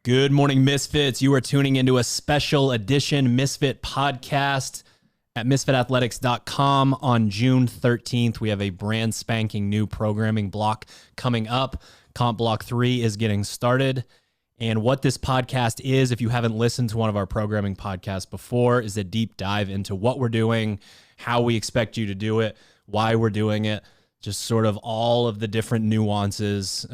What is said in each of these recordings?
Good morning, Misfits. You are tuning into a special edition Misfit podcast at misfitathletics.com. On June 13th, we have a brand spanking new programming block coming up. Comp Block 3 is getting started. And what this podcast is, if you haven't listened to one of our programming podcasts before, is a deep dive into what we're doing, how we expect you to do it, why we're doing it, just sort of all of the different nuances.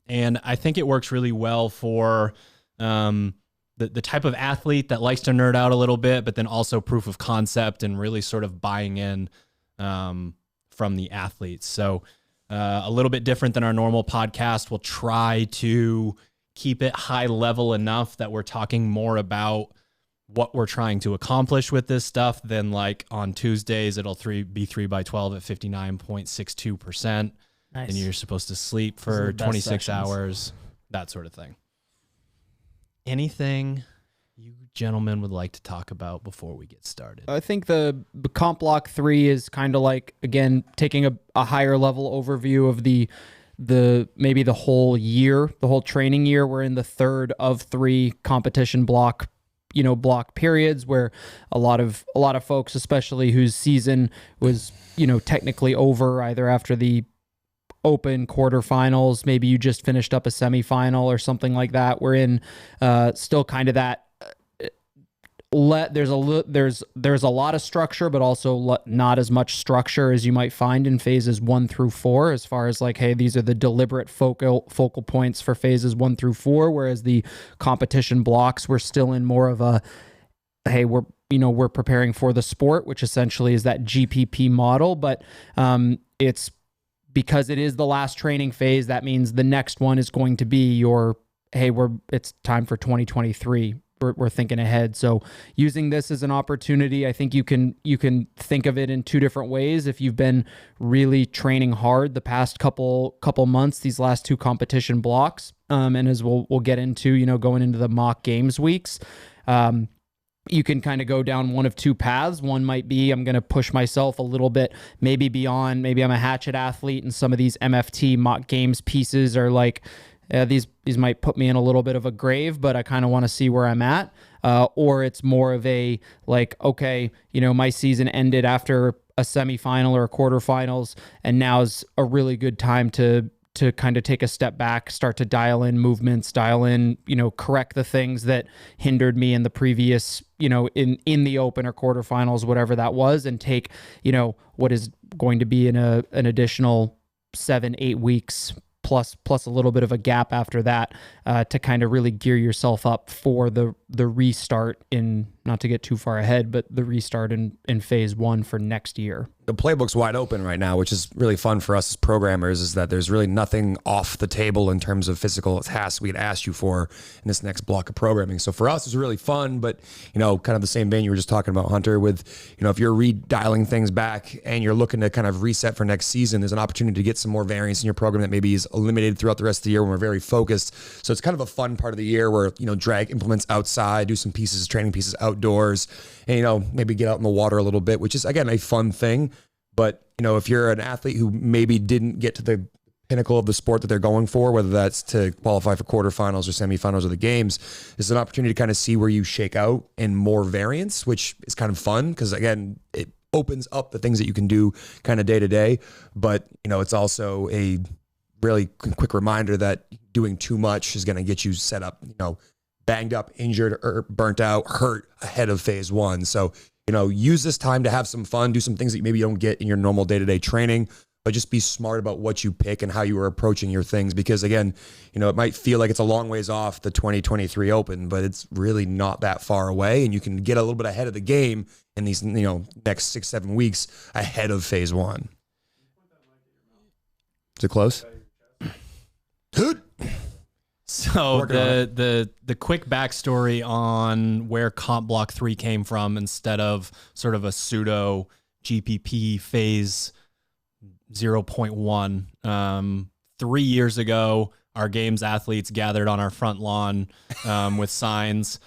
And I think it works really well for the type of athlete that likes to nerd out a little bit, but then also proof of concept and really sort of buying in from the athletes. So a little bit different than our normal podcast. We'll try to keep it high level enough that we're talking more about what we're trying to accomplish with this stuff than like on Tuesdays, it'll be 3x12 at 59.62%. Nice. And you're supposed to sleep for 26 hours, that sort of thing. Anything you gentlemen would like to talk about before we get started? I think the Comp Block 3 is kind of like, again, taking a higher level overview of the maybe the whole year, the whole training year. We're in the third of 3 competition block periods where a lot of folks, especially whose season was, technically over either after the open quarterfinals, maybe you just finished up a semifinal or something like that. We're in still kind of that there's a lot of structure, but also not as much structure as you might find in phases 1 through 4, as far as like, hey, these are the deliberate focal points for phases 1 through 4, whereas the competition blocks, we're still in more of a, hey, we're preparing for the sport, which essentially is that GPP model, but it's because it is the last training phase. That means the next one is going to be your, hey, it's time for 2023. We're thinking ahead. So using this as an opportunity, I think you can think of it in 2 different ways. If you've been really training hard the past couple months, these last 2 competition blocks, and as we'll get into, going into the mock games weeks, you can kind of go down one of 2 paths. One might be, I'm going to push myself a little bit, maybe beyond, maybe I'm a hatchet athlete and some of these MFT mock games pieces are like, these might put me in a little bit of a grave, but I kind of want to see where I'm at. Or it's more of a like, okay, my season ended after a semifinal or a quarterfinals, and now's a really good time to kind of take a step back, start to dial in movements, correct the things that hindered me in the previous, in the open or quarterfinals, whatever that was, and take, what is going to be in an additional 7-8 weeks plus a little bit of a gap after that, to kind of really gear yourself up for the restart in, not to get too far ahead, but the restart in phase 1 for next year. The playbook's wide open right now, which is really fun for us as programmers, is that there's really nothing off the table in terms of physical tasks we'd asked you for in this next block of programming. So for us, it's really fun, but, kind of the same vein you were just talking about, Hunter, with, if you're redialing things back and you're looking to kind of reset for next season, there's an opportunity to get some more variance in your program that maybe is eliminated throughout the rest of the year when we're very focused. So it's kind of a fun part of the year where, drag implements outside, do some pieces, training pieces outdoors, and, maybe get out in the water a little bit, which is, again, a fun thing. But, if you're an athlete who maybe didn't get to the pinnacle of the sport that they're going for, whether that's to qualify for quarterfinals or semifinals or the games, is an opportunity to kind of see where you shake out in more variance, which is kind of fun because, again, it opens up the things that you can do kind of day to day. But, it's also a really quick reminder that doing too much is going to get you set up, banged up, injured, or burnt out, hurt ahead of phase 1. So, use this time to have some fun, do some things that maybe you don't get in your normal day-to-day training, but just be smart about what you pick and how you are approaching your things. Because again, it might feel like it's a long ways off the 2023 Open, but it's really not that far away. And you can get a little bit ahead of the game in these, next 6-7 weeks ahead of phase 1. Is it close? So the quick backstory on where Comp Block 3 came from instead of sort of a pseudo GPP phase 0.1. 3 years ago, our games athletes gathered on our front lawn with signs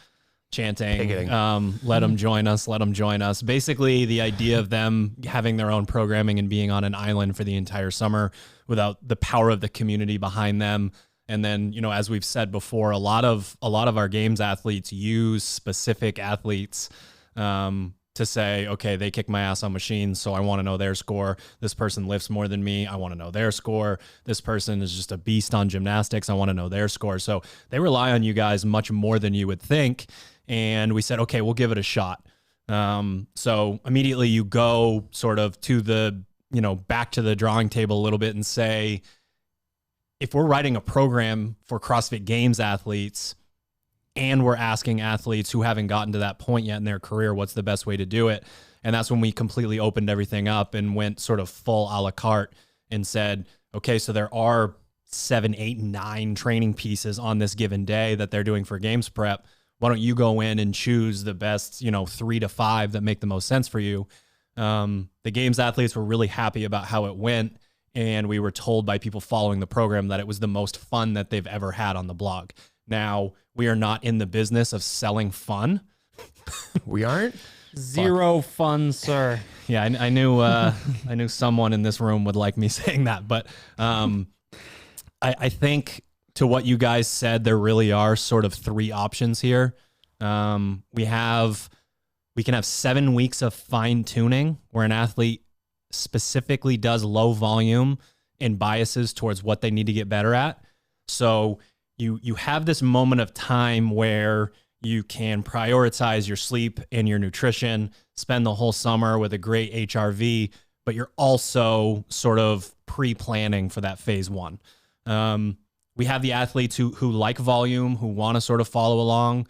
chanting, let them join us, let them join us. Basically, the idea of them having their own programming and being on an island for the entire summer without the power of the community behind them And then, you know, as we've said before, a lot of our games athletes use specific athletes to say, okay, they kick my ass on machines, so I want to know their score. This person lifts more than me. I want to know their score. This person is just a beast on gymnastics. I want to know their score. So they rely on you guys much more than you would think. And we said, okay, we'll give it a shot. So immediately you go sort of to the, you know, back to the drawing table a little bit and say, if we're writing a program for CrossFit Games athletes, and we're asking athletes who haven't gotten to that point yet in their career, what's the best way to do it? And that's when we completely opened everything up and went sort of full a la carte and said, okay, so there are 7, 8, 9 training pieces on this given day that they're doing for games prep. Why don't you go in and choose the best, you know, 3 to 5 that make the most sense for you? The games athletes were really happy about how it went. And we were told by people following the program that it was the most fun that they've ever had on the blog. Now, we are not in the business of selling fun. We aren't? Zero fun, sir. Yeah, I knew I knew someone in this room would like me saying that. But I think to what you guys said, there really are sort of 3 options here. We can have 7 weeks of fine tuning where an athlete specifically does low volume and biases towards what they need to get better at. So you have this moment of time where you can prioritize your sleep and your nutrition, spend the whole summer with a great HRV, but you're also sort of pre-planning for that phase 1. We have the athletes who like volume, who want to sort of follow along.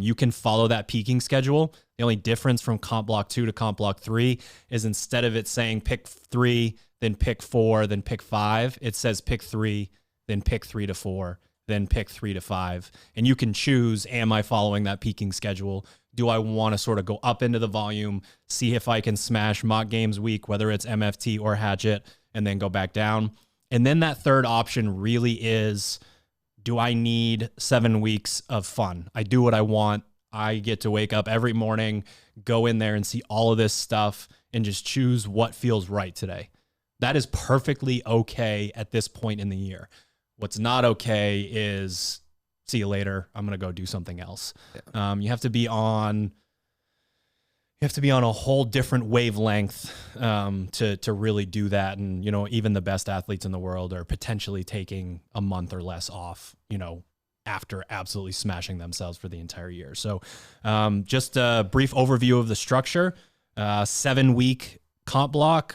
You can follow that peaking schedule. The only difference from comp block 2 to comp block 3 is instead of it saying pick 3, then pick 4, then pick 5, it says pick 3, then pick 3 to 4, then pick 3 to 5. And you can choose, am I following that peaking schedule? Do I want to sort of go up into the volume, see if I can smash mock games week, whether it's MFT or hatchet, and then go back down? And then that third option really is, do I need 7 weeks of fun? I do what I want. I get to wake up every morning, go in there and see all of this stuff and just choose what feels right today. That is perfectly okay at this point in the year. What's not okay is, see you later, I'm going to go do something else. Yeah. You have to be on a whole different wavelength to really do that. And, you know, even the best athletes in the world are potentially taking a month or less off, you know, after absolutely smashing themselves for the entire year. So just a brief overview of the structure. 7-week comp block.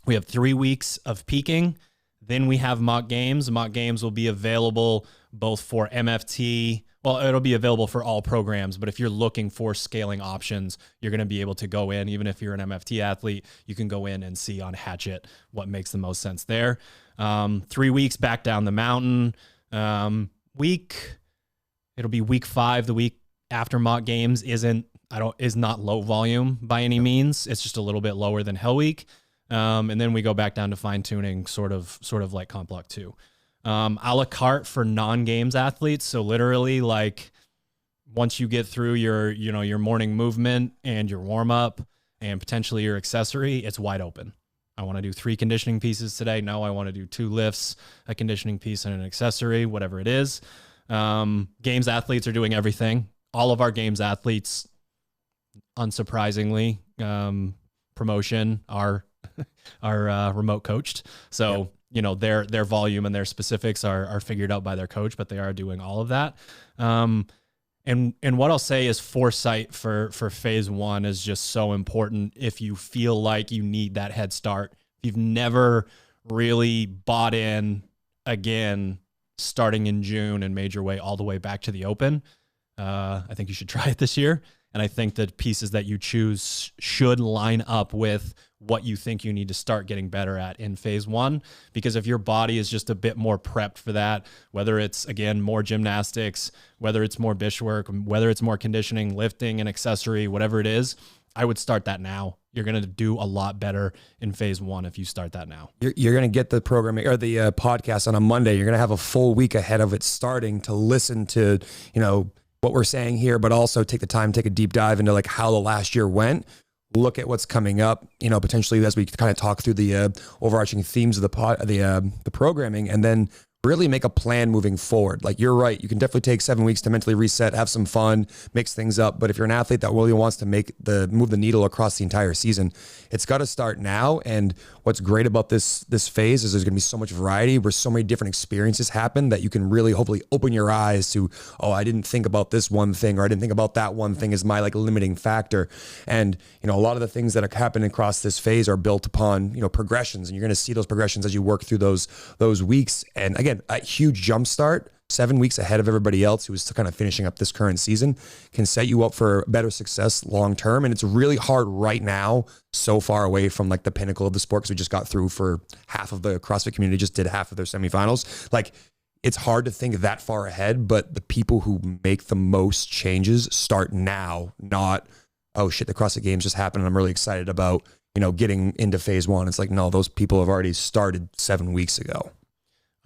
We have 3 weeks of peaking. Then we have mock games. Mock games will be available both for MFT. Well, it'll be available for all programs, but if you're looking for scaling options, you're going to be able to go in. Even if you're an MFT athlete, you can go in and see on Hatchet what makes the most sense there. 3 weeks back down the mountain. It'll be week 5. The week after mock games is not low volume by any means. It's just a little bit lower than Hell Week. And then we go back down to fine tuning, sort of like comp block 2. A la carte for non-games athletes. So literally, like, once you get through your morning movement and your warm up and potentially your accessory, it's wide open. I want to do 3 conditioning pieces today. No, I want to do 2 lifts, a conditioning piece, and an accessory, whatever it is. Games athletes are doing everything. All of our games athletes, unsurprisingly, promotion are remote coached. So, yep. You know, their volume and their specifics are figured out by their coach, but they are doing all of that. And what I'll say is foresight for phase 1 is just so important. If you feel like you need that head start, if you've never really bought in again, starting in June and made your way all the way back to the open, I think you should try it this year. And I think the pieces that you choose should line up with what you think you need to start getting better at in phase 1. Because if your body is just a bit more prepped for that, whether it's, again, more gymnastics, whether it's more bish work, whether it's more conditioning, lifting, and accessory, whatever it is, I would start that now. You're going to do a lot better in phase 1 if you start that now. You're going to get the programming or the podcast on a Monday. You're going to have a full week ahead of it starting to listen to, you know, what we're saying here, but also take the time, take a deep dive into like how the last year went. Look at what's coming up, you know, potentially as we kind of talk through the overarching themes of the programming, and then really make a plan moving forward. Like, you're right. You can definitely take 7 weeks to mentally reset, have some fun, mix things up. But if you're an athlete that really wants to move the needle across the entire season, it's got to start now. And what's great about this phase is there's going to be so much variety where so many different experiences happen that you can really hopefully open your eyes to, oh, I didn't think about this one thing, or I didn't think about that one thing as my like limiting factor. And, you know, a lot of the things that are happening across this phase are built upon, you know, progressions, and you're going to see those progressions as you work through those weeks. And again, a huge jump start, 7 weeks ahead of everybody else who is kind of finishing up this current season, can set you up for better success long term. And it's really hard right now, so far away from like the pinnacle of the sport, because we just got through for half of the CrossFit community, just did half of their semifinals. Like, it's hard to think that far ahead, but the people who make the most changes start now, not, oh shit, the CrossFit Games just happened and I'm really excited about, you know, getting into phase one. It's like, no, those people have already started 7 weeks ago.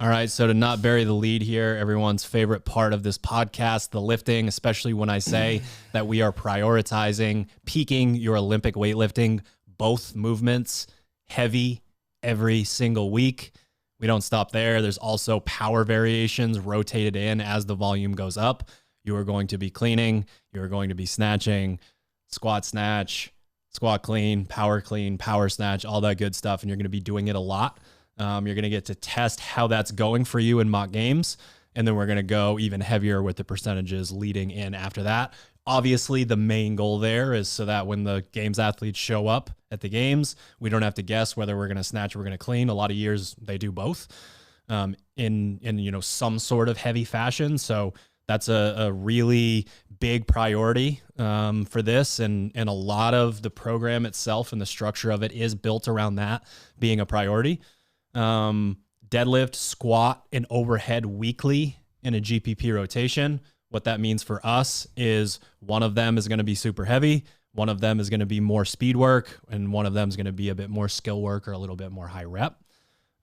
All right, so to not bury the lead here, everyone's favorite part of this podcast, the lifting, especially when I say that we are prioritizing peaking your Olympic weightlifting, both movements, heavy every single week. We don't stop there. There's also power variations rotated in as the volume goes up. You are going to be cleaning, you're going to be snatching, squat snatch, squat clean, power snatch, all that good stuff, and you're going to be doing it a lot. You're going to get to test how that's going for you in mock games. And then we're going to go even heavier with the percentages leading in after that. Obviously, the main goal there is so that when the games athletes show up at the games, we don't have to guess whether we're going to snatch or we're going to clean. A lot of years they do both in you know, some sort of heavy fashion. So that's a really big priority for this. And a lot of the program itself and the structure of it is built around that being a priority. Deadlift, squat, and overhead weekly in a GPP rotation. What that means for us is one of them is going to be super heavy, one of them is going to be more speed work, and one of them is going to be a bit more skill work or a little bit more high rep.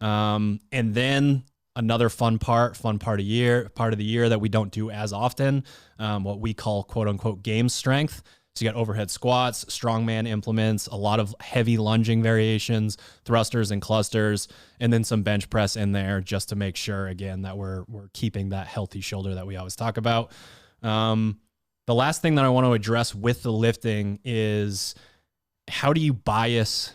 And then another fun part of the year that we don't do as often, what we call quote unquote game strength. So you got overhead squats, strongman implements, a lot of heavy lunging variations, thrusters and clusters, and then some bench press in there just to make sure, again, that we're keeping that healthy shoulder that we always talk about. The last thing that I want to address with the lifting is, how do you bias?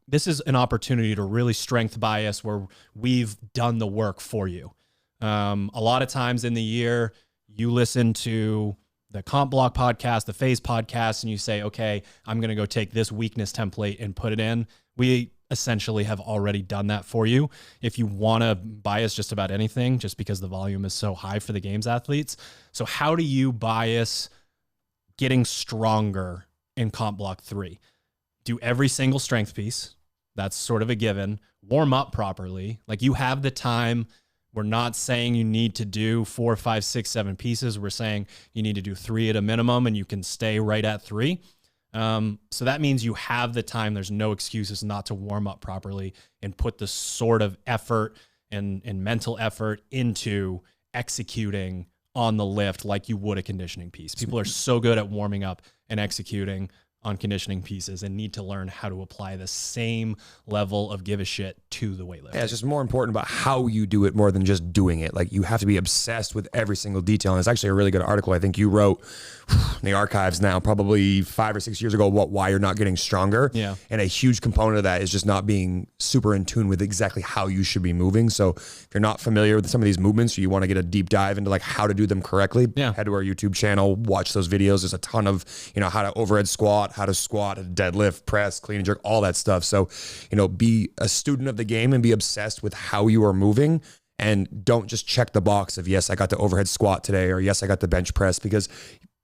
This is an opportunity to really strength bias where we've done the work for you. A lot of times in the year, you listen to the Comp Block podcast, the Phase podcast, and you say, okay, I'm going to go take this weakness template and put it in. We essentially have already done that for you. If you want to bias just about anything, just because the volume is so high for the games athletes. So how do you bias getting stronger in Comp Block 3? Do every single strength piece. That's sort of a given. Warm up properly. Like, you have the time. We're not saying you need to do 4, 5, 6, 7 pieces. We're saying you need to do 3 at a minimum, and you can stay right at 3. So that means you have the time. There's no excuses not to warm up properly and put the sort of effort and mental effort into executing on the lift like you would a conditioning piece. People are so good at warming up and executing on conditioning pieces and need to learn how to apply the same level of give a shit to the weightlifting. Yeah, it's just more important about how you do it more than just doing it. Like, you have to be obsessed with every single detail. And it's actually a really good article I think you wrote in the archives now, probably 5 or 6 years ago, about why you're not getting stronger. Yeah. And a huge component of that is just not being super in tune with exactly how you should be moving. So if you're not familiar with some of these movements, or you want to get a deep dive into like how to do them correctly, head to our YouTube channel, watch those videos. There's a ton of, you know, how to overhead squat, how to squat, deadlift, press, clean and jerk, all that stuff. So, you know, be a student of the game and be obsessed with how you are moving, and don't just check the box of, yes, I got the overhead squat today, or yes, I got the bench press, because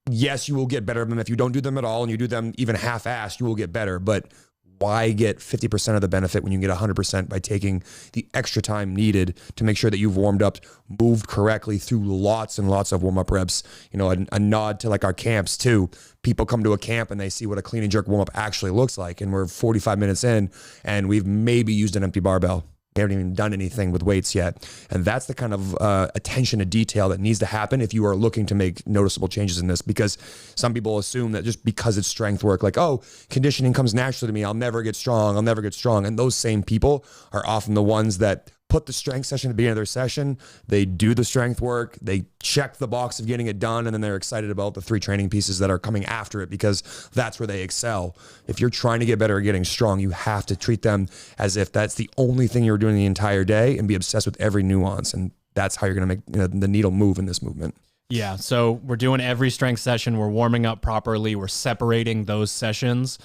yes, you will get better at them. If you don't do them at all and you do them even half-assed, you will get better. But why get 50% of the benefit when you can get 100% by taking the extra time needed to make sure that you've warmed up, moved correctly through lots and lots of warm-up reps? You know, a nod to like our camps too. People come to a camp and they see what a clean and jerk warm-up actually looks like, and we're 45 minutes in and we've maybe used an empty barbell. We haven't even done anything with weights yet. And that's the kind of attention to detail that needs to happen if you are looking to make noticeable changes in this, because some people assume that just because it's strength work, like, oh, conditioning comes naturally to me, I'll never get strong. And those same people are often the ones that put the strength session at the beginning of their session. They do the strength work. They check the box of getting it done. And then they're excited about the 3 training pieces that are coming after it, because that's where they excel. If you're trying to get better at getting strong, you have to treat them as if that's the only thing you're doing the entire day and be obsessed with every nuance. And that's how you're going to make the needle move in this movement. Yeah. So we're doing every strength session. We're warming up properly. We're separating those sessions.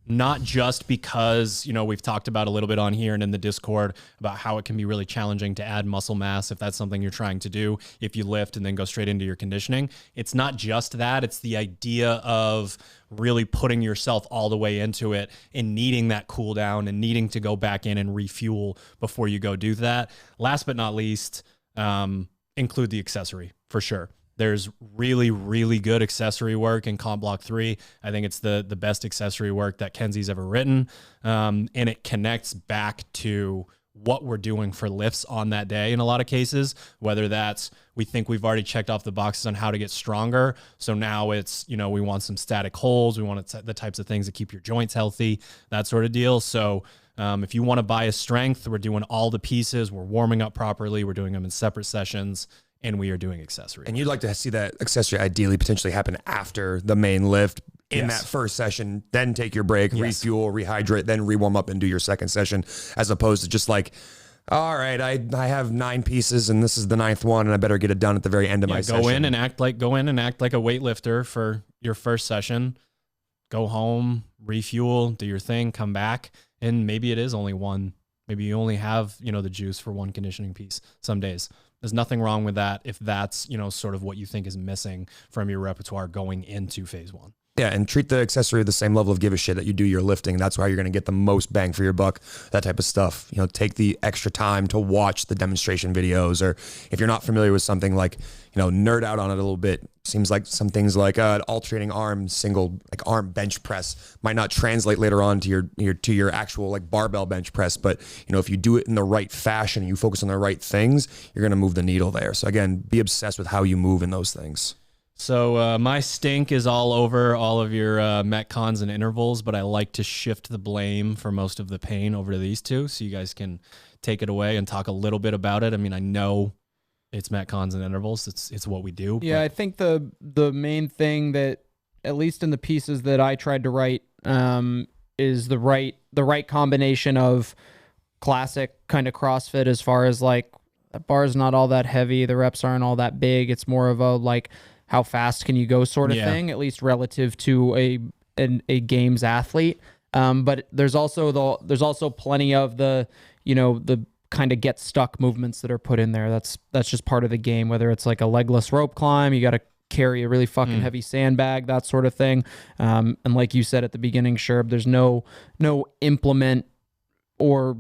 Not just because, we've talked about a little bit on here and in the Discord about how it can be really challenging to add muscle mass if that's something you're trying to do, if you lift and then go straight into your conditioning. It's not just that. It's the idea of really putting yourself all the way into it and needing that cool down and needing to go back in and refuel before you go do that. Last but not least, include the accessory for sure. There's really, really good accessory work in Comp Block 3. I think it's the best accessory work that Kenzie's ever written. And it connects back to what we're doing for lifts on that day in a lot of cases, whether that's we think we've already checked off the boxes on how to get stronger. So now it's, we want some static holds. We want the types of things that keep your joints healthy, that sort of deal. So if you want to buy a strength, we're doing all the pieces. We're warming up properly. We're doing them in separate sessions. And we are doing accessory. And you'd like to see that accessory ideally potentially happen after the main lift in that first session, then take your break, refuel, rehydrate, then re-warm up and do your second session, as opposed to just like, all right, I have 9 pieces and this is the 9th one and I better get it done at the very end of my session. Go in and act like a weightlifter for your first session. Go home, refuel, do your thing, come back. And maybe it is only one. Maybe you only have, the juice for one conditioning piece some days. There's nothing wrong with that if that's, sort of what you think is missing from your repertoire going into phase 1. Yeah, and treat the accessory with the same level of give a shit that you do your lifting. That's why you're going to get the most bang for your buck, that type of stuff. Take the extra time to watch the demonstration videos, or if you're not familiar with something, like, nerd out on it a little bit. Seems like some things like an alternating arm, single like arm bench press might not translate later on to your actual like barbell bench press. But, if you do it in the right fashion and you focus on the right things, you're going to move the needle there. So again, be obsessed with how you move in those things. So my stink is all over all of your Metcons and intervals, but I like to shift the blame for most of the pain over to these two, so you guys can take it away and talk a little bit about it. I mean, I know it's Metcons and intervals. It's what we do. Yeah, I think the main thing that, at least in the pieces that I tried to write, is the right combination of classic kind of CrossFit, as far as like the bar's not all that heavy, the reps aren't all that big. It's more of a like, how fast can you go sort of thing, at least relative to a games athlete. But there's also plenty of the kind of get stuck movements that are put in there. That's just part of the game, whether it's like a legless rope climb, you got to carry a really fucking heavy sandbag, that sort of thing. And like you said at the beginning, Sherb, there's no implement or,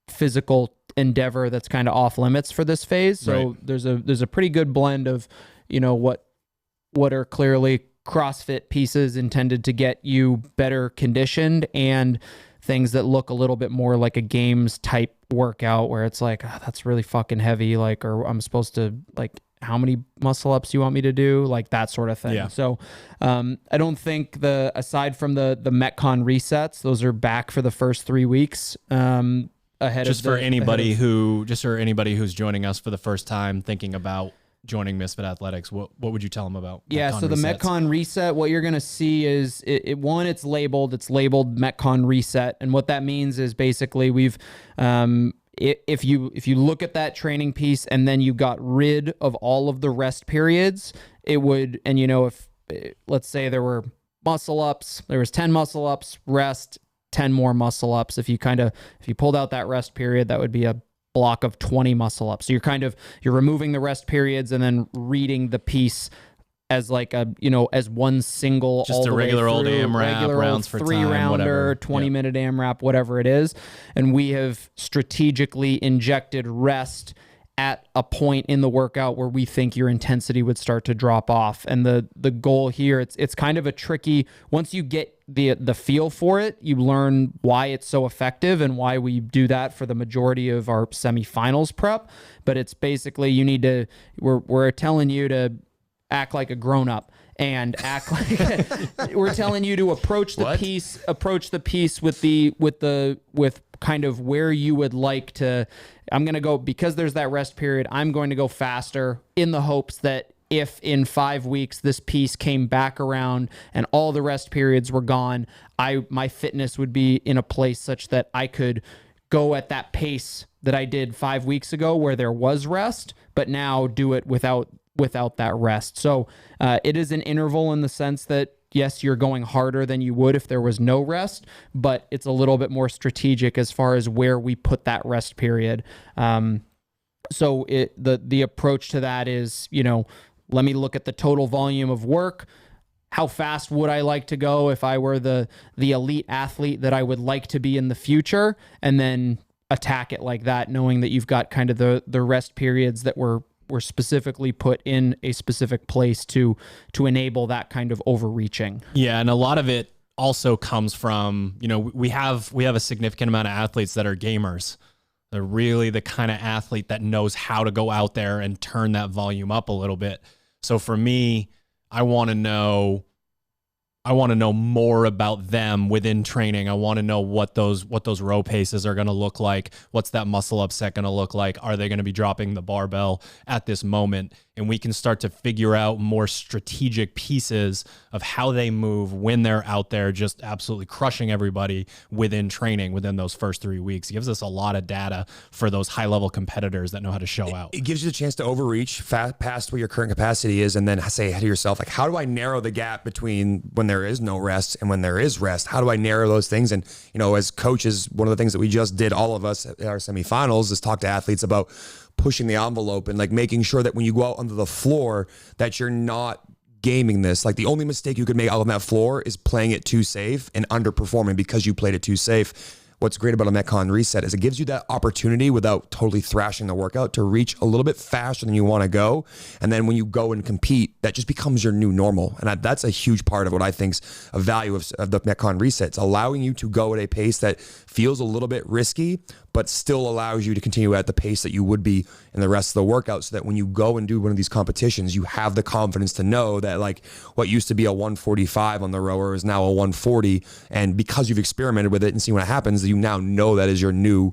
physical endeavor that's kind of off limits for this phase. So there's a pretty good blend of, what are clearly CrossFit pieces intended to get you better conditioned, and things that look a little bit more like a games type workout where it's like, that's really fucking heavy. Like, or I'm supposed to, like, how many muscle ups you want me to do? Like that sort of thing. Yeah. So I don't think aside from the Metcon resets, those are back for the first 3 weeks. Just for anybody who's joining us for the first time thinking about joining Misfit Athletics, what would you tell them about Metcon so the resets? Metcon Reset, what you're going to see is, it's labeled Metcon Reset. And what that means is basically we've, if you look at that training piece and then you got rid of all of the rest periods, it would, and if, let's say there were muscle ups, there was 10 muscle ups, rest, 10 more muscle ups. If you pulled out that rest period, that would be a block of 20 muscle ups. So you're removing the rest periods and then reading the piece as like as one single, just a regular old AMRAP, rounds for 3-rounder, 20-minute AMRAP, whatever it is. And we have strategically injected rest at a point in the workout where we think your intensity would start to drop off. And the goal here, it's kind of a tricky, once you get the feel for it, you learn why it's so effective and why we do that for the majority of our semifinals prep. But it's basically, we're telling you to act like a grown-up and act like we're telling you to approach the piece with kind of where you would like to. I'm going to go, because there's that rest period, I'm going to go faster in the hopes that if in 5 weeks this piece came back around and all the rest periods were gone, my fitness would be in a place such that I could go at that pace that I did 5 weeks ago where there was rest, but now do it without that rest. So it is an interval in the sense that, yes, you're going harder than you would if there was no rest, but it's a little bit more strategic as far as where we put that rest period. So the approach to that is, let me look at the total volume of work. How fast would I like to go if I were the elite athlete that I would like to be in the future? And then attack it like that, knowing that you've got kind of the rest periods that were specifically put in a specific place to enable that kind of overreaching. Yeah, and a lot of it also comes from, we have a significant amount of athletes that are gamers. They're really the kind of athlete that knows how to go out there and turn that volume up a little bit. So for me, I want to know more about them within training. I want to know what those row paces are going to look like. What's that muscle upset going to look like? Are they going to be dropping the barbell at this moment? And we can start to figure out more strategic pieces of how they move when they're out there just absolutely crushing everybody within training within those first 3 weeks. It gives us a lot of data for those high-level competitors that know how to show out. It gives you the chance to overreach past where your current capacity is, and then say to yourself, like, how do I narrow the gap between when there is no rest and when there is rest? How do I narrow those things? And, as coaches, one of the things that we just did, all of us at our semifinals, is talk to athletes about pushing the envelope and like making sure that when you go out onto the floor that you're not gaming this. Like, the only mistake you could make out on that floor is playing it too safe and underperforming because you played it too safe. What's great about a Metcon Reset is it gives you that opportunity without totally thrashing the workout to reach a little bit faster than you want to go. And then when you go and compete, that just becomes your new normal. And that's a huge part of what I think's a value of the Metcon Reset. It's allowing you to go at a pace that feels a little bit risky, but still allows you to continue at the pace that you would be in the rest of the workout, so that when you go and do one of these competitions, you have the confidence to know that, like, what used to be a 145 on the rower is now a 140. And because you've experimented with it and seen what happens, you now know that is your new,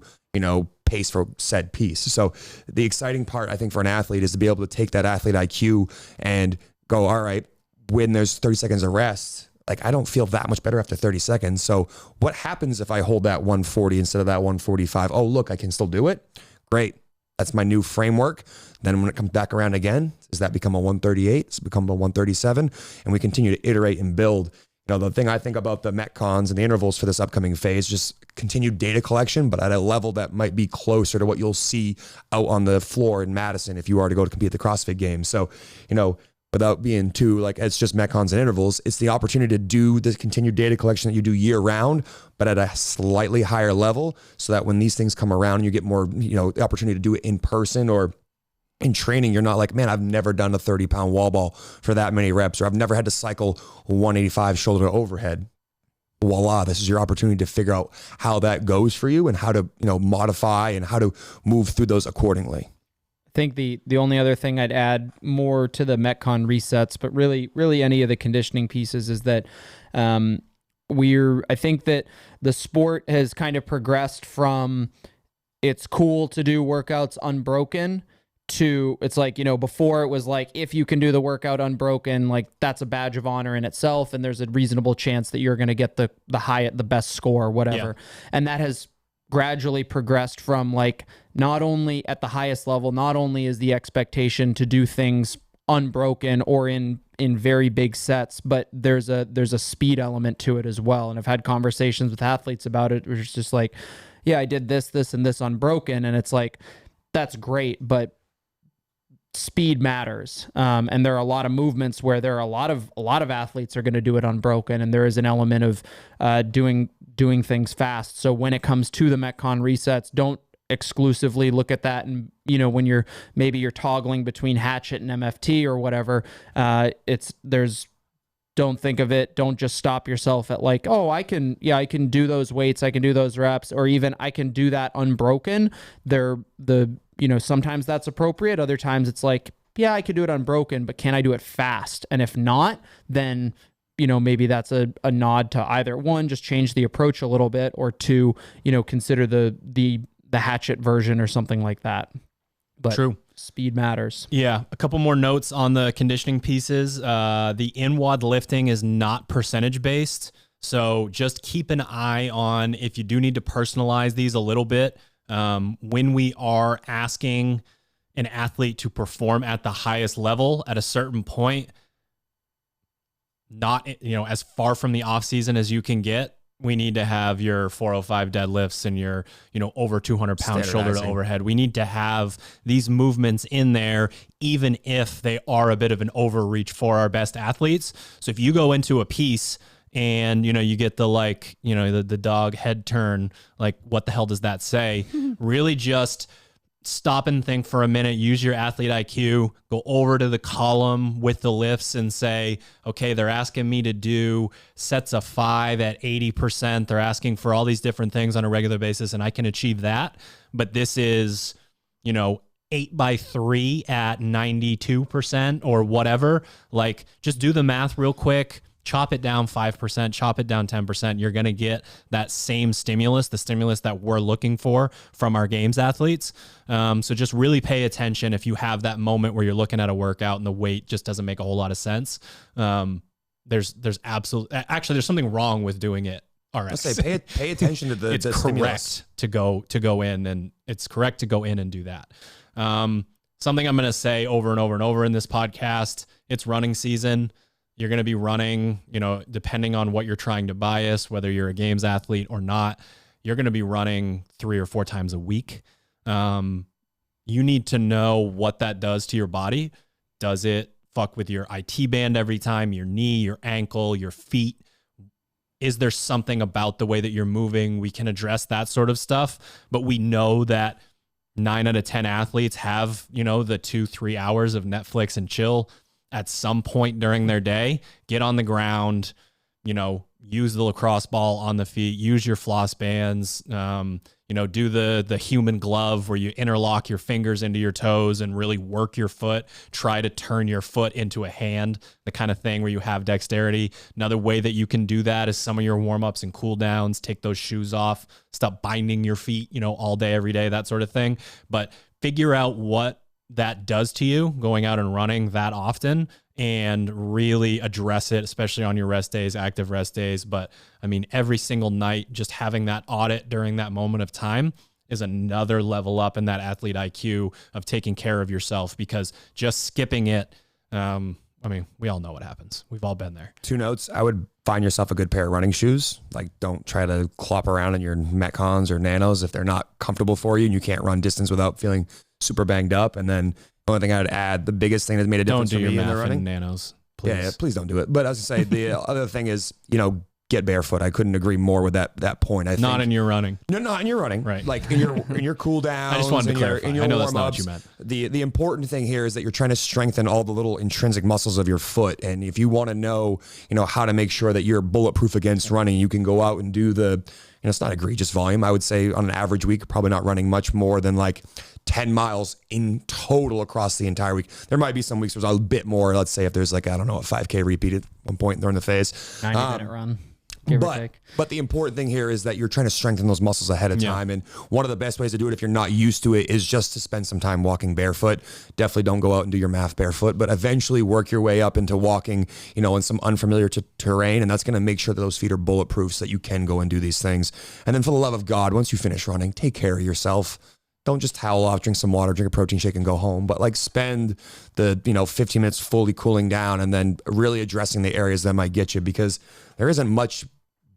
pace for said piece. So the exciting part, I think, for an athlete is to be able to take that athlete IQ and go, all right, when there's 30 seconds of rest, like, I don't feel that much better after 30 seconds. So what happens if I hold that 140 instead of that 145? Oh, look, I can still do it. Great. That's my new framework. Then when it comes back around again, does that become a 138? Does it become a 137? And we continue to iterate and build. The thing I think about the Metcons and the intervals for this upcoming phase, just continued data collection, but at a level that might be closer to what you'll see out on the floor in Madison if you are to go to compete at the CrossFit Games. So, without being too, like, it's just Metcons and intervals, it's the opportunity to do this continued data collection that you do year round, but at a slightly higher level, so that when these things come around, you get more, the opportunity to do it in person or in training. You're not like, man, I've never done a 30-pound wall ball for that many reps, or I've never had to cycle 185 shoulder to overhead. Voila, this is your opportunity to figure out how that goes for you and how to, modify and how to move through those accordingly. I think the only other thing I'd add more to the Metcon resets, but really any of the conditioning pieces, is that I think that the sport has kind of progressed from it's cool to do workouts unbroken to it's like, before it was like, if you can do the workout unbroken, like, that's a badge of honor in itself, and there's a reasonable chance that you're going to get the best score or whatever. Yeah. And that has gradually progressed from, like, not only at the highest level, not only is the expectation to do things unbroken or in very big sets, but there's a speed element to it as well. And I've had conversations with athletes about it, where it's just like, yeah, I did this, and this unbroken. And it's like, that's great, but speed matters. And there are a lot of movements where there are a lot of athletes are going to do it unbroken. And there is an element of doing things fast. So when it comes to the Metcon resets, don't exclusively look at that. And, when you're toggling between hatchet and MFT or whatever, don't think of it. Don't just stop yourself at like, oh, I can do those weights. I can do those reps, or even I can do that unbroken. Sometimes that's appropriate. Other times it's like, yeah, I could do it unbroken, but can I do it fast? And if not, then maybe that's a nod to either one, just change the approach a little bit, or two, consider the hatchet version or something like that. But True. Speed matters. Yeah. A couple more notes on the conditioning pieces. The in-WOD lifting is not percentage based. So just keep an eye on if you do need to personalize these a little bit. When we are asking an athlete to perform at the highest level at a certain point, not, as far from the off season as you can get, we need to have your 405 deadlifts and your, over 200 pound shoulder to overhead. We need to have these movements in there, even if they are a bit of an overreach for our best athletes. So if you go into a piece and, you get the, the dog head turn, what the hell does that say? Really just stop and think for a minute, use your athlete IQ, go over to the column with the lifts and say, okay, they're asking me to do sets of 5 at 80%. They're asking for all these different things on a regular basis, and I can achieve that. But this is, 8x3 at 92% or whatever. Just do the math real quick. Chop it down 5%, chop it down 10%. You're going to get that same stimulus, the stimulus that we're looking for from our games athletes. So just really pay attention if you have that moment where you're looking at a workout and the weight just doesn't make a whole lot of sense. There's something wrong with doing it. RX. Let's say pay attention to the it's the correct stimulus. to go in, and it's correct to go in and do that. Something I'm going to say over and over and over in this podcast, it's running season. You're going to be running, depending on what you're trying to bias, whether you're a games athlete or not, you're going to be running 3 or 4 times a week. You need to know what that does to your body. Does it fuck with your IT band every time, your knee, your ankle, your feet? Is there something about the way that you're moving? We can address that sort of stuff, but we know that 9 out of 10 athletes have, the 2-3 hours of Netflix and chill at some point during their day. Get on the ground, use the lacrosse ball on the feet, use your floss bands, do the human glove where you interlock your fingers into your toes and really work your foot. Try to turn your foot into a hand, the kind of thing where you have dexterity. Another way that you can do that is some of your warm-ups and cool downs. Take those shoes off, stop binding your feet, all day, every day, that sort of thing. But figure out what that does to you going out and running that often, and really address it, especially on your rest days, active rest days. But every single night, just having that audit during that moment of time is another level up in that athlete IQ of taking care of yourself, because just skipping it, we all know what happens. We've all been there. 2 notes. I would find yourself a good pair of running shoes. Don't try to clop around in your Metcons or Nanos if they're not comfortable for you and you can't run distance without feeling super banged up. And then the only thing I'd add, the biggest thing that's made a difference for me in the running. Nanos, please. Yeah, please don't do it. But as I say, the other thing is, get barefoot. I couldn't agree more with that point. I think not in your running. No, not in your running. Right. In your cool downs. I just wanted to clarify. In your I know warm-ups. that's not what you meant. The important thing here is that you're trying to strengthen all the little intrinsic muscles of your foot. And if you want to know, how to make sure that you're bulletproof against running, you can go out and do it's not egregious volume. I would say on an average week, probably not running much more than 10 miles in total across the entire week. There might be some weeks where there's a bit more. Let's say if there's a 5K repeat at one point during the phase. 90-minute run. Give or take. But the important thing here is that you're trying to strengthen those muscles ahead of time. And one of the best ways to do it if you're not used to it is just to spend some time walking barefoot. Definitely don't go out and do your math barefoot, but eventually work your way up into walking, in some unfamiliar terrain. And that's going to make sure that those feet are bulletproof so that you can go and do these things. And then for the love of God, once you finish running, take care of yourself. Don't just towel off, drink some water, drink a protein shake and go home, but spend the, 15 minutes fully cooling down and then really addressing the areas that might get you, because there isn't much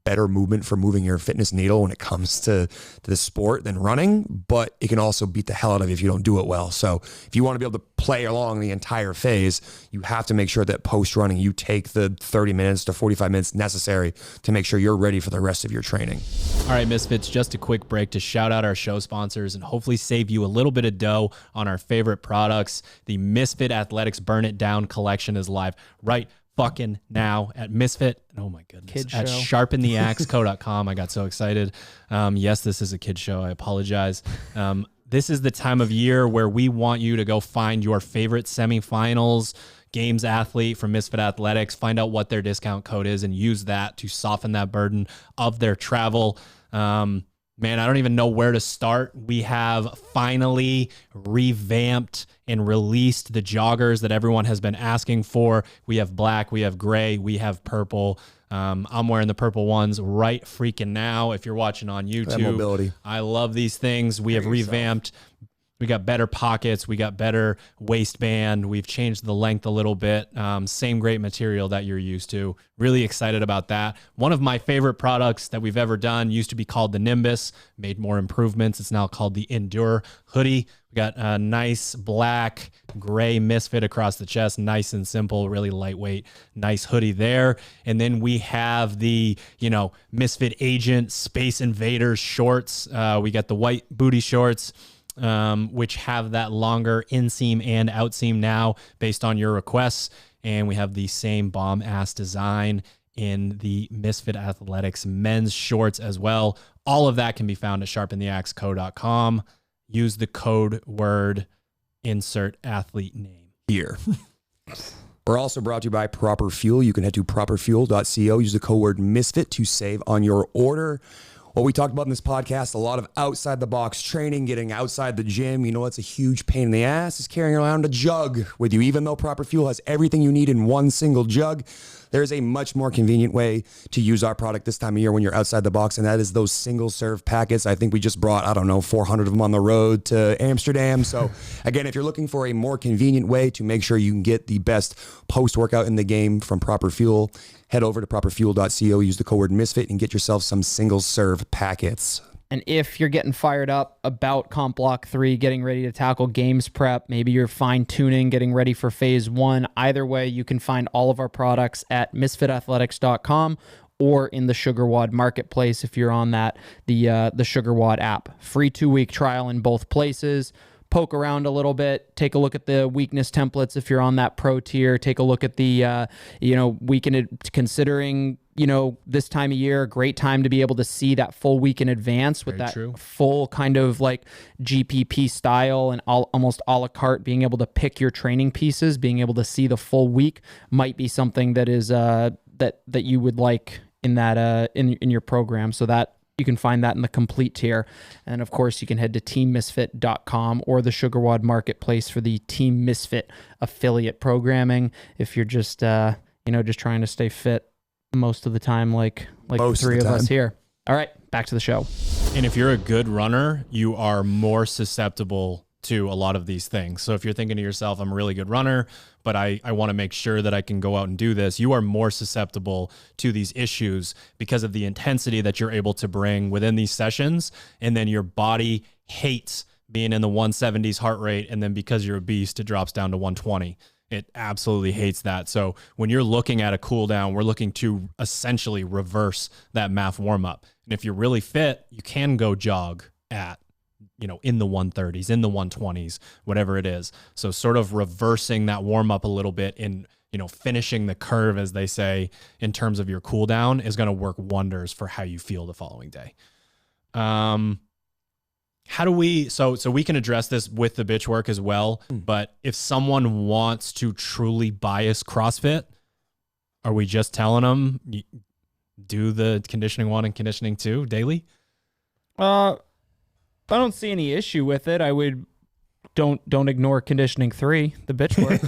better movement for moving your fitness needle when it comes to the sport than running, but it can also beat the hell out of you if you don't do it well. So if you want to be able to play along the entire phase, you have to make sure that post running, you take the 30 minutes to 45 minutes necessary to make sure you're ready for the rest of your training. All right, Misfits, just a quick break to shout out our show sponsors and hopefully save you a little bit of dough on our favorite products. The Misfit Athletics Burn It Down collection is live right fucking now at Misfit. Oh my goodness. At sharpentheaxe.com. I got so excited. Yes, this is a kid show. I apologize. This is the time of year where we want you to go find your favorite semifinals, Games athlete from Misfit Athletics. Find out what their discount code is and use that to soften that burden of their travel. Man, I don't even know where to start. We have finally revamped and released the joggers that everyone has been asking for. We have black, we have gray, we have purple. I'm wearing the purple ones right freaking now. If you're watching on YouTube, that mobility. I love these things. We have revamped. We got better pockets. We got better waistband. We've changed the length a little bit. Same great material that you're used to. Really excited about that. One of my favorite products that we've ever done used to be called the Nimbus. Made more improvements. It's now called the Endure Hoodie. We got a nice black, gray Misfit across the chest. Nice and simple, really lightweight, nice hoodie there. And then we have the, Misfit Agent Space Invaders shorts. We got the white booty shorts, which have that longer inseam and outseam now based on your requests. And we have the same bomb ass design in the Misfit Athletics men's shorts as well. All of that can be found at sharpentheaxeco.com. Use the code word, insert athlete name here. We're also brought to you by Proper Fuel. You can head to properfuel.co, use the code word Misfit to save on your order. What we talked about in this podcast, a lot of outside the box training, getting outside the gym. It's a huge pain in the ass is carrying around a jug with you. Even though Proper Fuel has everything you need in one single jug, there's a much more convenient way to use our product this time of year when you're outside the box, and that is those single serve packets. I think we just brought, 400 of them on the road to Amsterdam. So again, if you're looking for a more convenient way to make sure you can get the best post-workout in the game from Proper Fuel, head over to properfuel.co, use the code word Misfit, and get yourself some single serve packets. And if you're getting fired up about Comp Block 3, getting ready to tackle games prep, maybe you're fine-tuning, getting ready for phase 1, either way, you can find all of our products at misfitathletics.com or in the SugarWOD marketplace if you're on that, the SugarWOD app. Free 2-week trial in both places. Poke around a little bit, take a look at the weakness templates if you're on that pro tier, take a look at the, weekend, considering, this time of year, a great time to be able to see that full week in advance with full kind of like GPP style and almost a la carte, being able to pick your training pieces, being able to see the full week might be something that is, that you would like in that, in your program. So that, you can find that in the complete tier. And of course, you can head to teammisfit.com or the SugarWOD marketplace for the Team Misfit affiliate programming. If you're just, just trying to stay fit most of the time, like the three of us here. All right, back to the show. And if you're a good runner, you are more susceptible to a lot of these things. So if you're thinking to yourself, I'm a really good runner, but I want to make sure that I can go out and do this, you are more susceptible to these issues because of the intensity that you're able to bring within these sessions. And then your body hates being in the 170s heart rate. And then because you're a beast, it drops down to 120. It absolutely hates that. So when you're looking at a cool down, we're looking to essentially reverse that MAF warm up. And if you're really fit, you can go jog at in the 130s, in the 120s, whatever it is. So sort of reversing that warm up a little bit in, finishing the curve, as they say, in terms of your cool down is going to work wonders for how you feel the following day. How do we, so we can address this with the bitch work as well, but if someone wants to truly bias CrossFit, are we just telling them do the conditioning 1 and conditioning 2 daily? I don't see any issue with it. I would don't ignore conditioning 3, the bitch work.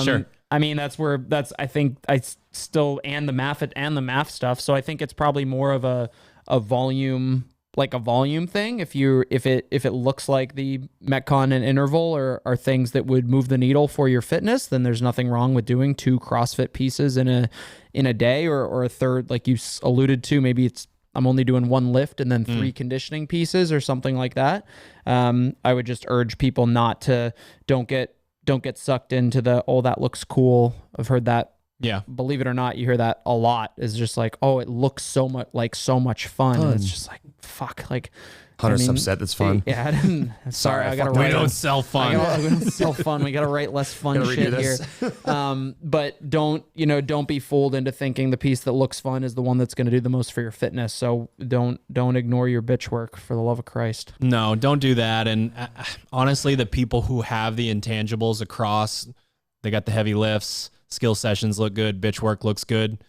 Sure. I mean, I think I still, and the MAF stuff. So I think it's probably more of a volume, like a volume thing. If it looks like the Metcon and interval are things that would move the needle for your fitness, then there's nothing wrong with doing 2 CrossFit pieces in a day or a third, like you alluded to. Maybe I'm only doing 1 lift and then 3 conditioning pieces or something like that. I would just urge people don't get sucked into that looks cool. I've heard that. Yeah. Believe it or not, you hear that a lot. Is just like, it looks so much fun. And it's just like, fuck, like Hunter's upset. That's fun. Yeah. Sorry, I gotta write. We don't sell fun. We don't sell fun. We gotta write less fun shit here. But don't be fooled into thinking the piece that looks fun is the one that's gonna do the most for your fitness. So don't ignore your bitch work, for the love of Christ. No, don't do that. And honestly, the people who have the intangibles across They got the heavy lifts, skill sessions look good, bitch work looks good.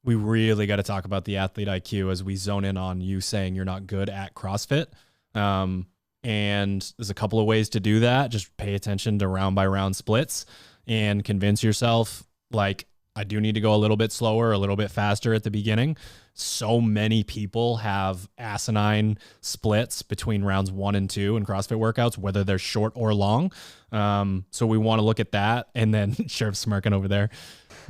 We really got to talk about the athlete IQ as we zone in on you saying you're not good at CrossFit. And there's a couple of ways to do that. Just pay attention to round by round splits and convince yourself, like, I do need to go a little bit slower, a little bit faster at the beginning. So many people have asinine splits between rounds 1 and 2 in CrossFit workouts, whether they're short or long. So we want to look at that. And then Sherb's smirking over there.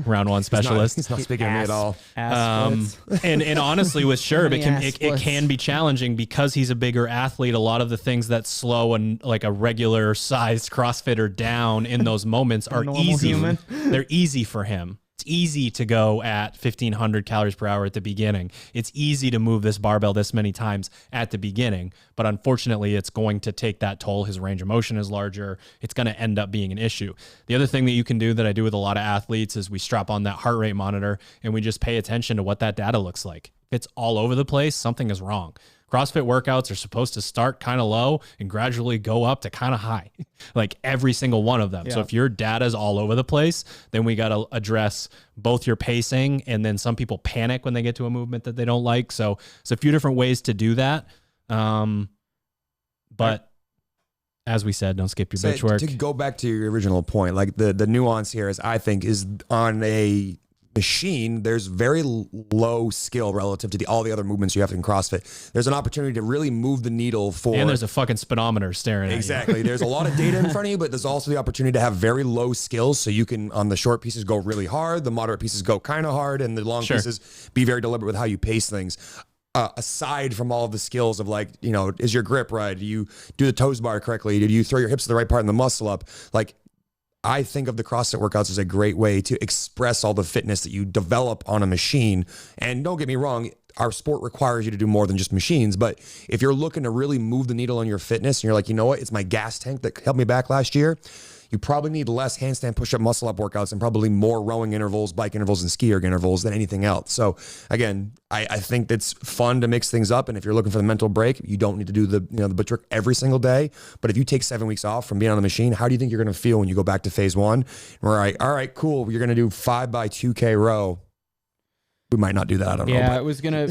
Round 1 specialist. He's not speaking to me at all. And honestly, with Sherb, it can be challenging because he's a bigger athlete. A lot of the things that slow and like a regular sized CrossFitter down in those moments are easy. They're easy for him. It's easy to go at 1,500 calories per hour at the beginning. It's easy to move this barbell this many times at the beginning, but unfortunately it's going to take that toll. His range of motion is larger. It's going to end up being an issue. The other thing that you can do that I do with a lot of athletes is we strap on that heart rate monitor and we just pay attention to what that data looks like. If it's all over the place, something is wrong. CrossFit workouts are supposed to start kind of low and gradually go up to kind of high, like every single one of them. Yeah. So if your data is all over the place, then we got to address both your pacing, and then some people panic when they get to a movement that they don't like. So it's a few different ways to do that. But as we said, don't skip your bitch work. To go back to your original point, like the nuance here is, I think, is on a machine, there's very low skill relative to all the other movements you have in CrossFit. There's an opportunity to really move the needle for... And there's a fucking speedometer staring at you. Exactly. There's a lot of data in front of you, but there's also the opportunity to have very low skills, so you can, on the short pieces, go really hard, the moderate pieces go kind of hard, and the long pieces be very deliberate with how you pace things. Aside from all of the skills of, like, you know, is your grip right? Do you do the toes bar correctly? Did you throw your hips to the right part and the muscle up? Like, I think of the CrossFit workouts as a great way to express all the fitness that you develop on a machine. And don't get me wrong, our sport requires you to do more than just machines. But if you're looking to really move the needle on your fitness and you're like, you know what, it's my gas tank that held me back last year, you probably need less handstand push-up muscle-up workouts and probably more rowing intervals, bike intervals, and ski erg intervals than anything else. So again, I think it's fun to mix things up. And if you're looking for the mental break, you don't need to do the bitch work every single day. But if you take 7 weeks off from being on the machine, how do you think you're going to feel when you go back to phase 1? We're like, all right, cool. You're going to do 5 by 2K row. We might not do that. I don't know. I was gonna.